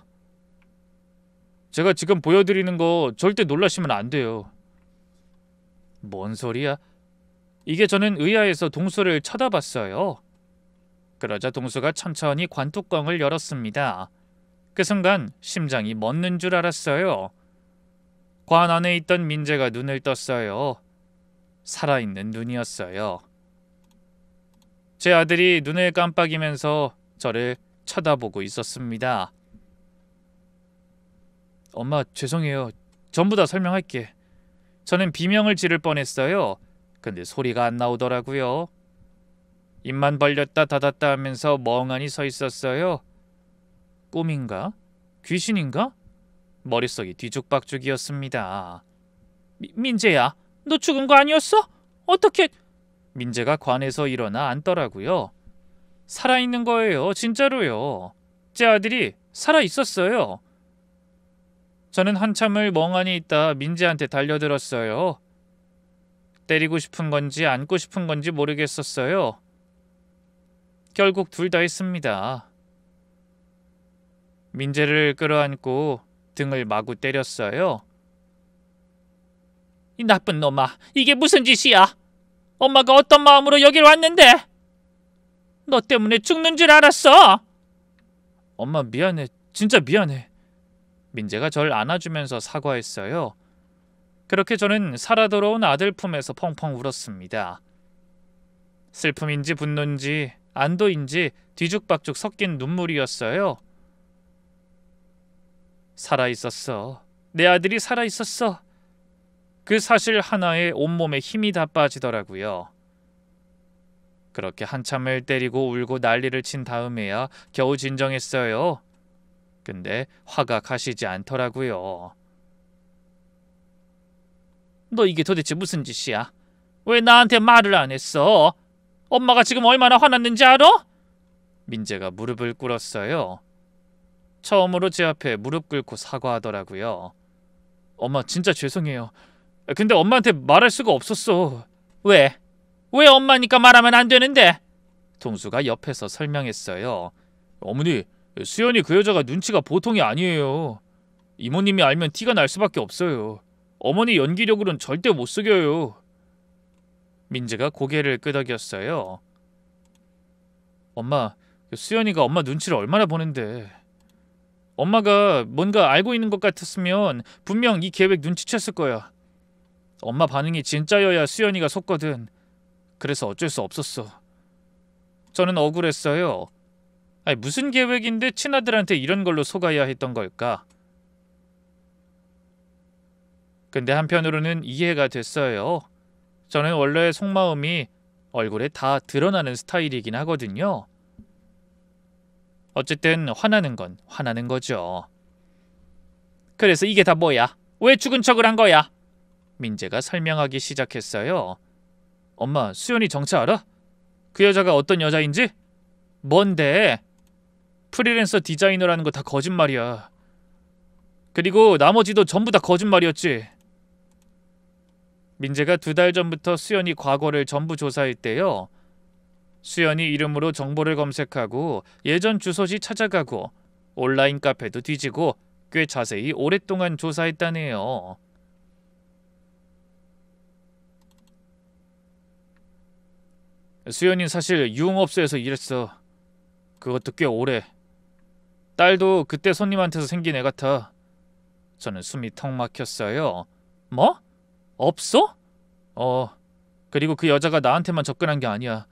제가 지금 보여드리는 거 절대 놀라시면 안 돼요. 뭔 소리야? 이게 저는 의아해서 동수를 쳐다봤어요. 그러자 동수가 천천히 관뚜껑을 열었습니다. 그 순간 심장이 멎는 줄 알았어요. 관 안에 있던 민재가 눈을 떴어요. 살아있는 눈이었어요. 제 아들이 눈을 깜빡이면서 저를 쳐다보고 있었습니다. 엄마, 죄송해요. 전부 다 설명할게. 저는 비명을 지를 뻔했어요. 근데 소리가 안 나오더라고요. 입만 벌렸다 닫았다 하면서 멍하니 서 있었어요. 꿈인가? 귀신인가? 머릿속이 뒤죽박죽이었습니다. 민재야, 너 죽은 거 아니었어? 어떻게? 민재가 관에서 일어나 앉더라고요. 살아있는 거예요. 진짜로요. 제 아들이 살아있었어요. 저는 한참을 멍하니 있다 민재한테 달려들었어요. 때리고 싶은 건지 안고 싶은 건지 모르겠었어요. 결국 둘 다 했습니다. 민재를 끌어안고 등을 마구 때렸어요. 이 나쁜 놈아, 이게 무슨 짓이야? 엄마가 어떤 마음으로 여길 왔는데? 너 때문에 죽는 줄 알았어? 엄마 미안해. 진짜 미안해. 민재가 절 안아주면서 사과했어요. 그렇게 저는 살아 돌아온 아들 품에서 펑펑 울었습니다. 슬픔인지 분노인지 안도인지 뒤죽박죽 섞인 눈물이었어요. 살아있었어. 내 아들이 살아있었어. 그 사실 하나에 온몸에 힘이 다 빠지더라고요. 그렇게 한참을 때리고 울고 난리를 친 다음에야 겨우 진정했어요. 근데 화가 가시지 않더라고요. 너 이게 도대체 무슨 짓이야? 왜 나한테 말을 안 했어? 엄마가 지금 얼마나 화났는지 알아? 민재가 무릎을 꿇었어요. 처음으로 제 앞에 무릎 꿇고 사과하더라고요. 엄마 진짜 죄송해요. 근데 엄마한테 말할 수가 없었어. 왜? 왜 엄마니까 말하면 안 되는데? 동수가 옆에서 설명했어요. 어머니, 수연이 그 여자가 눈치가 보통이 아니에요. 이모님이 알면 티가 날 수밖에 없어요. 어머니 연기력으로는 절대 못 속여요. 민재가 고개를 끄덕였어요. 엄마, 수연이가 엄마 눈치를 얼마나 보는데. 엄마가 뭔가 알고 있는 것 같았으면 분명 이 계획 눈치챘을 거야. 엄마 반응이 진짜여야 수연이가 속거든. 그래서 어쩔 수 없었어. 저는 억울했어요. 아니, 무슨 계획인데 친아들한테 이런 걸로 속아야 했던 걸까? 근데 한편으로는 이해가 됐어요. 저는 원래 속마음이 얼굴에 다 드러나는 스타일이긴 하거든요. 어쨌든 화나는 건 화나는 거죠. 그래서 이게 다 뭐야? 왜 죽은 척을 한 거야? 민재가 설명하기 시작했어요. 엄마, 수연이 정체 알아? 그 여자가 어떤 여자인지? 뭔데? 프리랜서 디자이너라는 거 다 거짓말이야. 그리고 나머지도 전부 다 거짓말이었지. 민재가 2달 전부터 수연이 과거를 전부 조사했대요. 수연이 이름으로 정보를 검색하고 예전 주소지 찾아가고 온라인 카페도 뒤지고 꽤 자세히 오랫동안 조사했다네요. 수연이 사실 유흥업소에서 일했어. 그것도 꽤 오래. 딸도 그때 손님한테서 생긴 애 같아. 저는 숨이 턱 막혔어요. 뭐? 없어? 그리고 그 여자가 나한테만 접근한 게 아니야.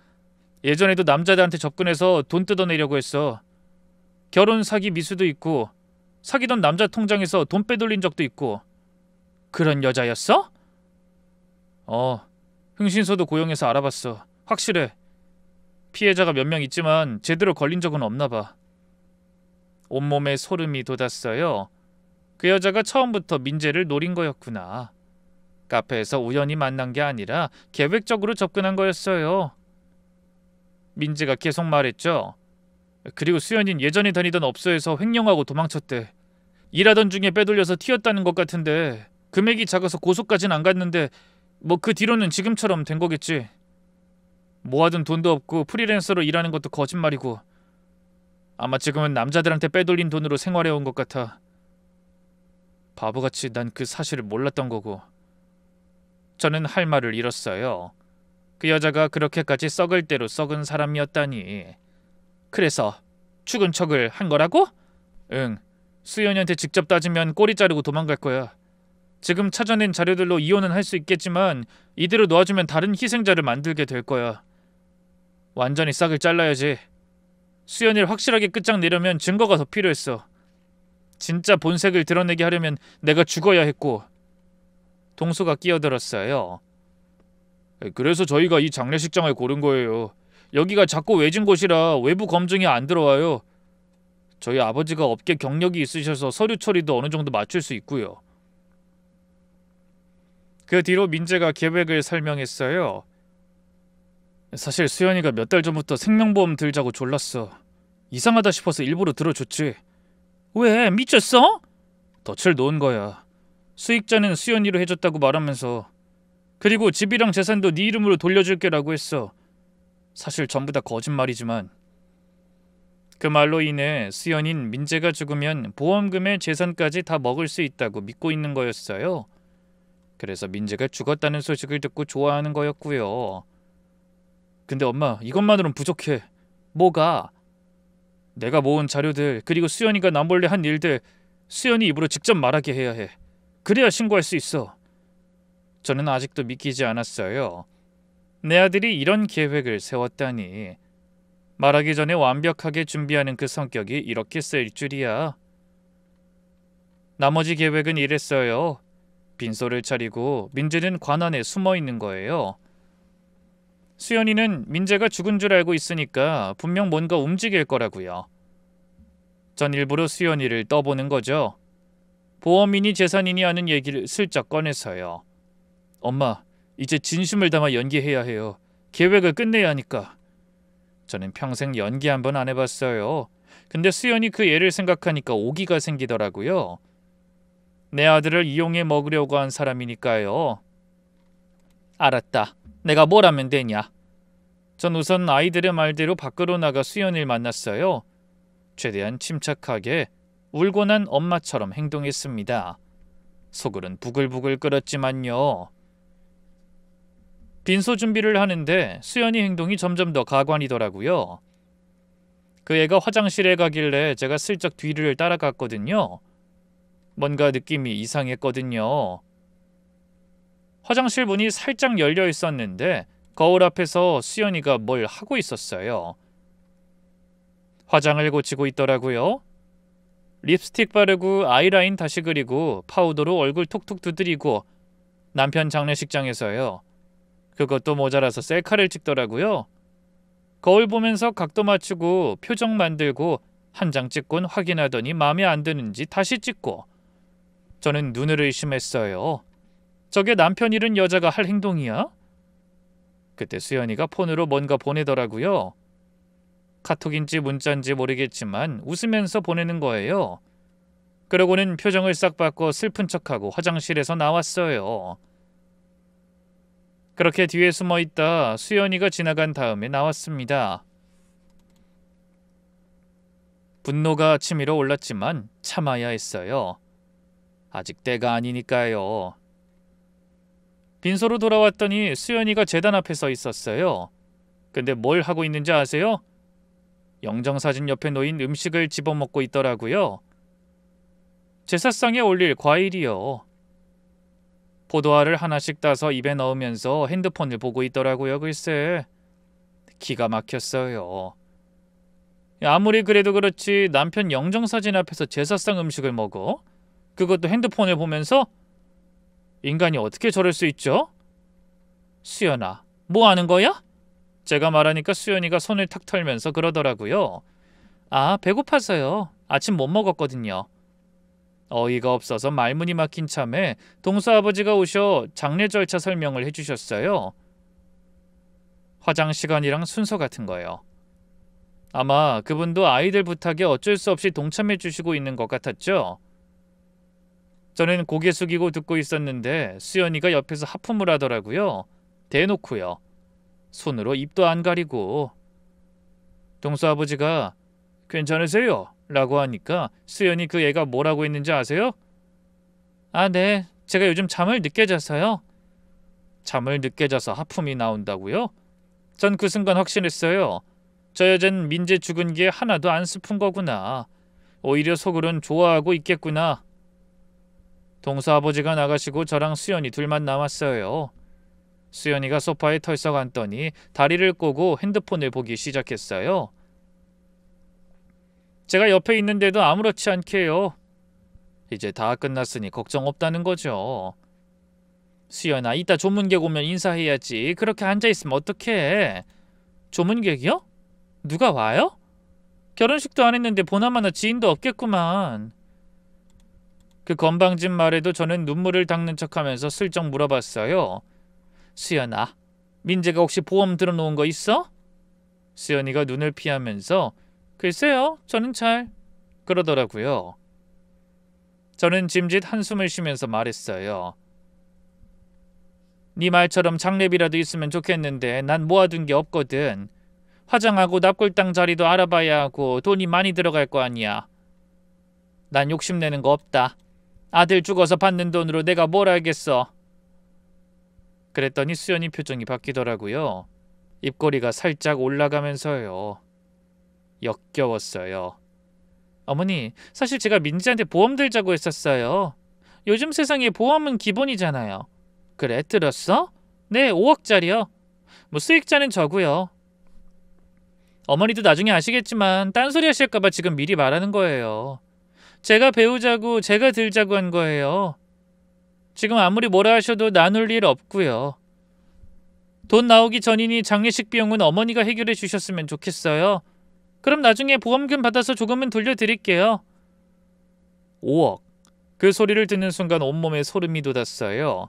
예전에도 남자들한테 접근해서 돈 뜯어내려고 했어. 결혼 사기 미수도 있고 사귀던 남자 통장에서 돈 빼돌린 적도 있고. 그런 여자였어? 흥신소도 고용해서 알아봤어. 확실해. 피해자가 몇 명 있지만 제대로 걸린 적은 없나 봐. 온몸에 소름이 돋았어요. 그 여자가 처음부터 민재를 노린 거였구나. 카페에서 우연히 만난 게 아니라 계획적으로 접근한 거였어요. 민재가 계속 말했죠. 그리고 수연이는 예전에 다니던 업소에서 횡령하고 도망쳤대. 일하던 중에 빼돌려서 튀었다는 것 같은데 금액이 작아서 고소까진 안 갔는데 뭐 그 뒤로는 지금처럼 된 거겠지. 모아둔 돈도 없고 프리랜서로 일하는 것도 거짓말이고 아마 지금은 남자들한테 빼돌린 돈으로 생활해온 것 같아. 바보같이 난 그 사실을 몰랐던 거고. 저는 할 말을 잃었어요. 그 여자가 그렇게까지 썩을 대로 썩은 사람이었다니. 그래서 죽은 척을 한 거라고? 응. 수연이한테 직접 따지면 꼬리 자르고 도망갈 거야. 지금 찾아낸 자료들로 이혼은 할 수 있겠지만 이대로 놓아주면 다른 희생자를 만들게 될 거야. 완전히 싹을 잘라야지. 수연이를 확실하게 끝장내려면 증거가 더 필요했어. 진짜 본색을 드러내게 하려면 내가 죽어야 했고. 동수가 끼어들었어요. 그래서 저희가 이 장례식장을 고른 거예요. 여기가 작고 외진 곳이라 외부 검증이 안 들어와요. 저희 아버지가 업계 경력이 있으셔서 서류 처리도 어느 정도 맞출 수 있고요. 그 뒤로 민재가 계획을 설명했어요. 사실 수연이가 몇 달 전부터 생명보험 들자고 졸랐어. 이상하다 싶어서 일부러 들어줬지. 왜? 미쳤어? 덫을 놓은 거야. 수익자는 수연이로 해줬다고 말하면서, 그리고 집이랑 재산도 네 이름으로 돌려줄게라고 했어. 사실 전부 다 거짓말이지만. 그 말로 인해 수연인 민재가 죽으면 보험금의 재산까지 다 먹을 수 있다고 믿고 있는 거였어요. 그래서 민재가 죽었다는 소식을 듣고 좋아하는 거였고요. 근데 엄마, 이것만으론 부족해. 뭐가? 내가 모은 자료들, 그리고 수연이가 남몰래 한 일들 수연이 입으로 직접 말하게 해야 해. 그래야 신고할 수 있어. 저는 아직도 믿기지 않았어요. 내 아들이 이런 계획을 세웠다니. 말하기 전에 완벽하게 준비하는 그 성격이 이렇게 쓰일 줄이야. 나머지 계획은 이랬어요. 빈소를 차리고 민재는 관안에 숨어 있는 거예요. 수연이는 민재가 죽은 줄 알고 있으니까 분명 뭔가 움직일 거라고요. 전 일부러 수연이를 떠보는 거죠. 보험인이 재산인이 하는 얘기를 슬쩍 꺼내서요. 엄마, 이제 진심을 담아 연기해야 해요. 계획을 끝내야 하니까. 저는 평생 연기 한 번 안 해봤어요. 근데 수연이 그 애를 생각하니까 오기가 생기더라고요. 내 아들을 이용해 먹으려고 한 사람이니까요. 알았다. 내가 뭘 하면 되냐? 전 우선 아이들의 말대로 밖으로 나가 수연이를 만났어요. 최대한 침착하게 울고 난 엄마처럼 행동했습니다. 속으론 부글부글 끓었지만요. 빈소 준비를 하는데 수연이 행동이 점점 더 가관이더라고요. 그 애가 화장실에 가길래 제가 슬쩍 뒤를 따라갔거든요. 뭔가 느낌이 이상했거든요. 화장실 문이 살짝 열려 있었는데 거울 앞에서 수연이가 뭘 하고 있었어요. 화장을 고치고 있더라고요. 립스틱 바르고 아이라인 다시 그리고 파우더로 얼굴 톡톡 두드리고 남편 장례식장에서요. 그것도 모자라서 셀카를 찍더라고요. 거울 보면서 각도 맞추고 표정 만들고 한 장 찍곤 확인하더니 마음에 안 드는지 다시 찍고. 저는 눈을 의심했어요. 저게 남편 잃은 여자가 할 행동이야? 그때 수연이가 폰으로 뭔가 보내더라고요. 카톡인지 문자인지 모르겠지만 웃으면서 보내는 거예요. 그러고는 표정을 싹 바꿔 슬픈 척하고 화장실에서 나왔어요. 그렇게 뒤에 숨어있다 수연이가 지나간 다음에 나왔습니다. 분노가 치밀어 올랐지만 참아야 했어요. 아직 때가 아니니까요. 빈소로 돌아왔더니 수연이가 재단 앞에 서 있었어요. 근데 뭘 하고 있는지 아세요? 영정사진 옆에 놓인 음식을 집어먹고 있더라고요. 제사상에 올릴 과일이요. 포도알을 하나씩 따서 입에 넣으면서 핸드폰을 보고 있더라고요. 글쎄, 기가 막혔어요. 아무리 그래도 그렇지 남편 영정사진 앞에서 제사상 음식을 먹어? 그것도 핸드폰을 보면서? 인간이 어떻게 저럴 수 있죠? 수연아, 뭐 하는 거야? 제가 말하니까 수연이가 손을 탁 털면서 그러더라고요. 아, 배고파서요. 아침 못 먹었거든요. 어이가 없어서 말문이 막힌 참에 동서아버지가 오셔 장례 절차 설명을 해주셨어요. 화장 시간이랑 순서 같은 거요. 아마 그분도 아이들 부탁에 어쩔 수 없이 동참해 주시고 있는 것 같았죠. 저는 고개 숙이고 듣고 있었는데 수연이가 옆에서 하품을 하더라고요. 대놓고요. 손으로 입도 안 가리고. 동서아버지가 괜찮으세요? 라고 하니까 수연이 그 애가 뭐라고 했는지 아세요? 아, 네. 제가 요즘 잠을 늦게 자서요. 잠을 늦게 자서 하품이 나온다고요? 전 그 순간 확신했어요. 저 여잔 민재 죽은 게 하나도 안 슬픈 거구나. 오히려 속으론 좋아하고 있겠구나. 동서아버지가 나가시고 저랑 수연이 둘만 남았어요. 수연이가 소파에 털썩 앉더니 다리를 꼬고 핸드폰을 보기 시작했어요. 제가 옆에 있는데도 아무렇지 않게요. 이제 다 끝났으니 걱정 없다는 거죠. 수연아, 이따 조문객 오면 인사해야지. 그렇게 앉아있으면 어떡해. 조문객이요? 누가 와요? 결혼식도 안 했는데 보나마나 지인도 없겠구만. 그 건방진 말에도 저는 눈물을 닦는 척하면서 슬쩍 물어봤어요. 수연아, 민재가 혹시 보험 들어놓은 거 있어? 수연이가 눈을 피하면서 글쎄요, 저는 잘 그러더라고요. 저는 짐짓 한숨을 쉬면서 말했어요. 네 말처럼 장례비라도 있으면 좋겠는데 난 모아둔 게 없거든. 화장하고 납골당 자리도 알아봐야 하고 돈이 많이 들어갈 거 아니야. 난 욕심내는 거 없다. 아들 죽어서 받는 돈으로 내가 뭘 알겠어. 그랬더니 수연이 표정이 바뀌더라고요. 입꼬리가 살짝 올라가면서요. 역겨웠어요. 어머니, 사실 제가 민지한테 보험 들자고 했었어요. 요즘 세상에 보험은 기본이잖아요. 그래, 들었어? 네, 5억짜리요. 뭐 수익자는 저고요. 어머니도 나중에 아시겠지만 딴소리 하실까봐 지금 미리 말하는 거예요. 제가 배우자고 제가 들자고 한 거예요. 지금 아무리 뭐라 하셔도 나눌 일 없고요. 돈 나오기 전이니 장례식 비용은 어머니가 해결해 주셨으면 좋겠어요. 그럼 나중에 보험금 받아서 조금은 돌려드릴게요. 5억. 그 소리를 듣는 순간 온몸에 소름이 돋았어요.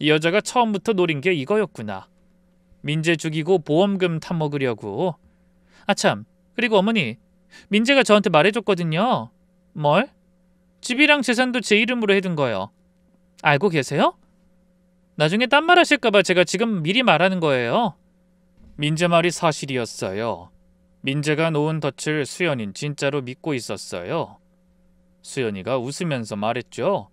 이 여자가 처음부터 노린 게 이거였구나. 민재 죽이고 보험금 타먹으려고. 아참, 그리고 어머니, 민재가 저한테 말해줬거든요. 뭘? 집이랑 재산도 제 이름으로 해둔 거요. 알고 계세요? 나중에 딴 말 하실까봐 제가 지금 미리 말하는 거예요. 민재 말이 사실이었어요. 민재가 놓은 덫을 수연인 진짜로 믿고 있었어요. 수연이가 웃으면서 말했죠.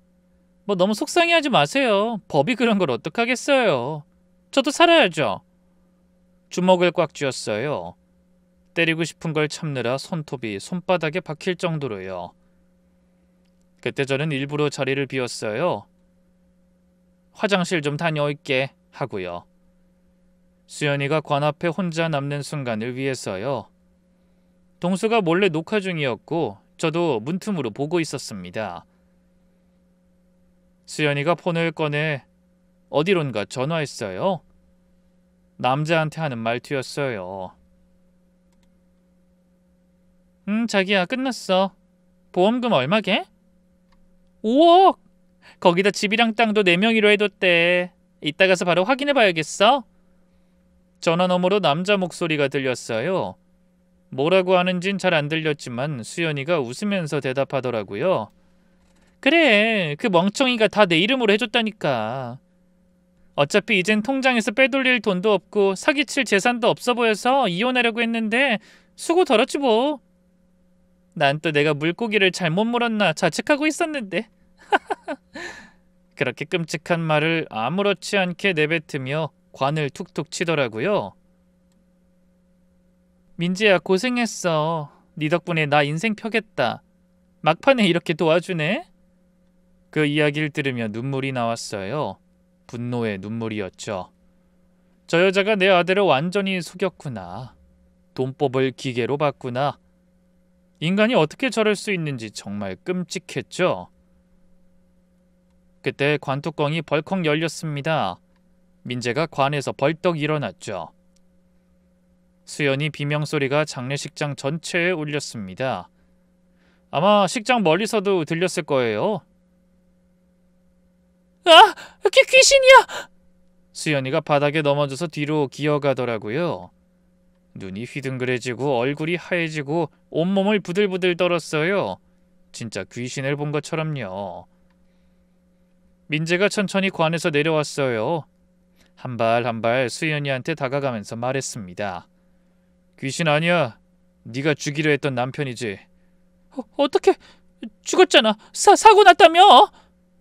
뭐 너무 속상해하지 마세요. 법이 그런 걸 어떡하겠어요. 저도 살아야죠. 주먹을 꽉 쥐었어요. 때리고 싶은 걸 참느라 손톱이 손바닥에 박힐 정도로요. 그때 저는 일부러 자리를 비웠어요. 화장실 좀 다녀올게 하고요. 수연이가 관 앞에 혼자 남는 순간을 위해서요. 동수가 몰래 녹화 중이었고 저도 문틈으로 보고 있었습니다. 수연이가 폰을 꺼내 어디론가 전화했어요. 남자한테 하는 말투였어요. 자기야, 끝났어. 보험금 얼마게? 5억! 거기다 집이랑 땅도 내 명의로 해뒀대. 이따 가서 바로 확인해봐야겠어. 전화 너머로 남자 목소리가 들렸어요. 뭐라고 하는진 잘 안 들렸지만 수연이가 웃으면서 대답하더라고요. 그래, 그 멍청이가 다 내 이름으로 해줬다니까. 어차피 이젠 통장에서 빼돌릴 돈도 없고 사기칠 재산도 없어 보여서 이혼하려고 했는데 수고 덜었지 뭐. 난 또 내가 물고기를 잘못 물었나 자책하고 있었는데. 그렇게 끔찍한 말을 아무렇지 않게 내뱉으며 관을 툭툭 치더라고요. 민지야, 고생했어. 네 덕분에 나 인생 펴겠다. 막판에 이렇게 도와주네? 그 이야기를 들으며 눈물이 나왔어요. 분노의 눈물이었죠. 저 여자가 내 아들을 완전히 속였구나. 돈법을 기계로 봤구나. 인간이 어떻게 저럴 수 있는지 정말 끔찍했죠. 그때 관뚜껑이 벌컥 열렸습니다. 민재가 관에서 벌떡 일어났죠. 수연이 비명소리가 장례식장 전체에 울렸습니다. 아마 식장 멀리서도 들렸을 거예요. 아! 귀신이야! 수연이가 바닥에 넘어져서 뒤로 기어가더라고요. 눈이 휘둥그레지고 얼굴이 하얘지고 온몸을 부들부들 떨었어요. 진짜 귀신을 본 것처럼요. 민재가 천천히 관에서 내려왔어요. 한 발 한 발 수연이한테 다가가면서 말했습니다. 귀신 아니야. 네가 죽이려 했던 남편이지. 어떻게 죽었잖아. 사고 났다며?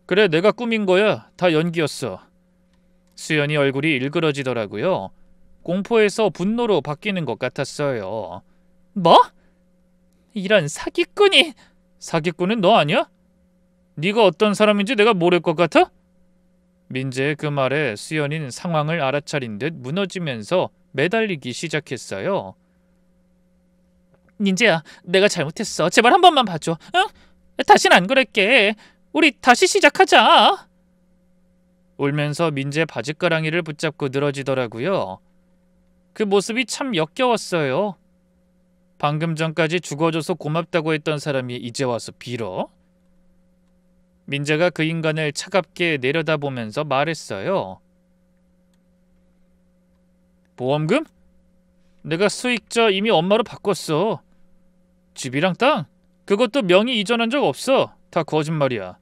그래, 내가 꾸민 거야. 다 연기였어. 수연이 얼굴이 일그러지더라고요. 공포에서 분노로 바뀌는 것 같았어요. 뭐? 이런 사기꾼이. 사기꾼은 너 아니야? 네가 어떤 사람인지 내가 모를 것 같아? 민재의 그 말에 수연이는 상황을 알아차린 듯 무너지면서 매달리기 시작했어요. 민재야, 내가 잘못했어. 제발 한 번만 봐줘. 응? 다신 안 그럴게. 우리 다시 시작하자. 울면서 민재 바짓가랑이를 붙잡고 늘어지더라고요. 그 모습이 참 역겨웠어요. 방금 전까지 죽어줘서 고맙다고 했던 사람이 이제 와서 빌어? 민재가 그 인간을 차갑게 내려다보면서 말했어요. 보험금? 내가 수익자 이미 엄마로 바꿨어. 집이랑 땅? 그것도 명의 이전한 적 없어. 다 거짓말이야.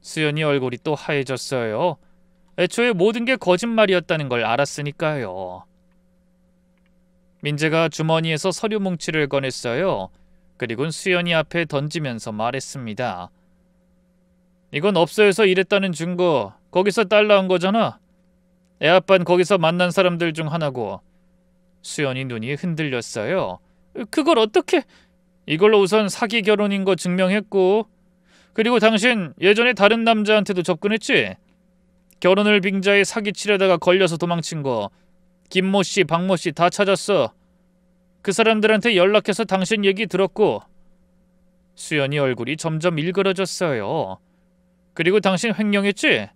수연이 얼굴이 또 하얘졌어요. 애초에 모든 게 거짓말이었다는 걸 알았으니까요. 민재가 주머니에서 서류 뭉치를 꺼냈어요. 그리곤 수연이 앞에 던지면서 말했습니다. 이건 업소에서 일했다는 증거. 거기서 딸 낳은 거잖아. 애아빠는 거기서 만난 사람들 중 하나고. 수연이 눈이 흔들렸어요. 그걸 어떻게... 이걸로 우선 사기 결혼인 거 증명했고, 그리고 당신 예전에 다른 남자한테도 접근했지? 결혼을 빙자해 사기치려다가 걸려서 도망친 거 김모 씨, 박모 씨 다 찾았어. 그 사람들한테 연락해서 당신 얘기 들었고. 수연이 얼굴이 점점 일그러졌어요. 그리고 당신 횡령했지?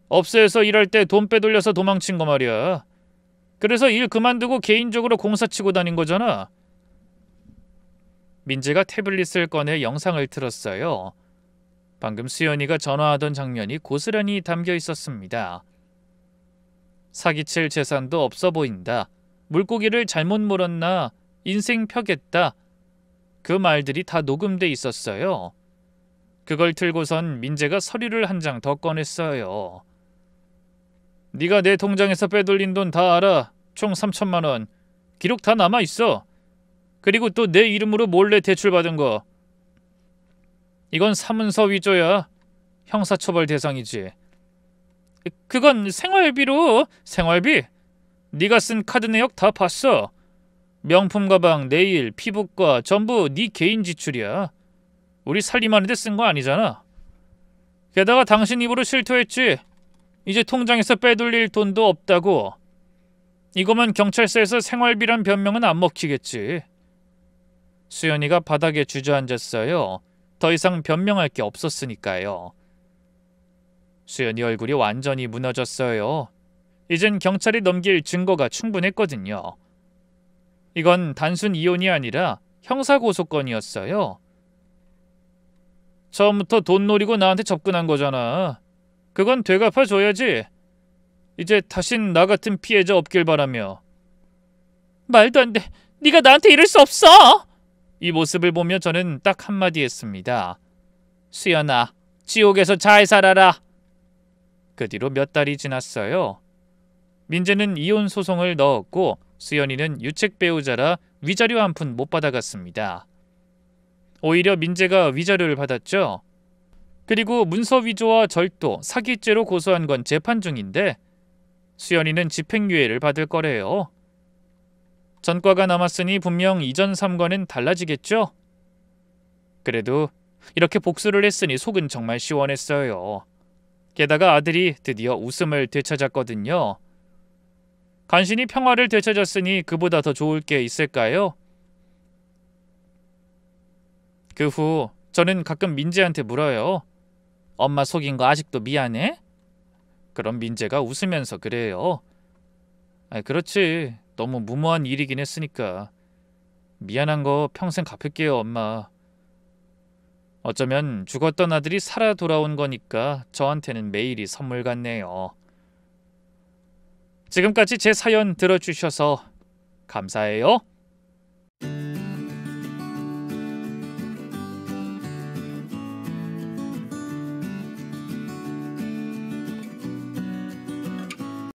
업소에서 일할 때 돈 빼돌려서 도망친 거 말이야. 그래서 일 그만두고 개인적으로 공사 치고 다닌 거잖아. 민재가 태블릿을 꺼내 영상을 틀었어요. 방금 수연이가 전화하던 장면이 고스란히 담겨 있었습니다. 사기칠 재산도 없어 보인다. 물고기를 잘못 물었나. 인생 펴겠다. 그 말들이 다 녹음돼 있었어요. 그걸 틀고선 민재가 서류를 한 장 더 꺼냈어요. 네가 내 통장에서 빼돌린 돈 다 알아. 총 3천만 원. 기록 다 남아있어. 그리고 또 내 이름으로 몰래 대출받은 거. 이건 사문서 위조야. 형사처벌 대상이지. 그건 생활비로. 생활비? 네가 쓴 카드 내역 다 봤어. 명품 가방, 네일, 피부과 전부 네 개인 지출이야. 우리 살림하는데 쓴 거 아니잖아. 게다가 당신 입으로 실토했지. 이제 통장에서 빼돌릴 돈도 없다고. 이거면 경찰서에서 생활비란 변명은 안 먹히겠지. 수연이가 바닥에 주저앉았어요. 더 이상 변명할 게 없었으니까요. 수연이 얼굴이 완전히 무너졌어요. 이젠 경찰에 넘길 증거가 충분했거든요. 이건 단순 이혼이 아니라 형사고소건이었어요. 처음부터 돈 노리고 나한테 접근한 거잖아. 그건 되갚아줘야지. 이제 다신 나 같은 피해자 없길 바라며. 말도 안 돼. 네가 나한테 이럴 수 없어. 이 모습을 보며 저는 딱 한마디 했습니다. 수연아, 지옥에서 잘 살아라. 그 뒤로 몇 달이 지났어요. 민재는 이혼 소송을 넣었고 수연이는 유책 배우자라 위자료 한 푼 못 받아갔습니다. 오히려 민재가 위자료를 받았죠. 그리고 문서 위조와 절도, 사기죄로 고소한 건 재판 중인데 수연이는 집행유예를 받을 거래요. 전과가 남았으니 분명 이전 3과는 달라지겠죠? 그래도 이렇게 복수를 했으니 속은 정말 시원했어요. 게다가 아들이 드디어 웃음을 되찾았거든요. 간신히 평화를 되찾았으니 그보다 더 좋을 게 있을까요? 그 후 저는 가끔 민재한테 물어요. 엄마 속인 거 아직도 미안해? 그럼 민재가 웃으면서 그래요. 그렇지. 너무 무모한 일이긴 했으니까. 미안한 거 평생 갚을게요, 엄마. 어쩌면 죽었던 아들이 살아 돌아온 거니까 저한테는 매일이 선물 같네요. 지금까지 제 사연 들어주셔서 감사해요.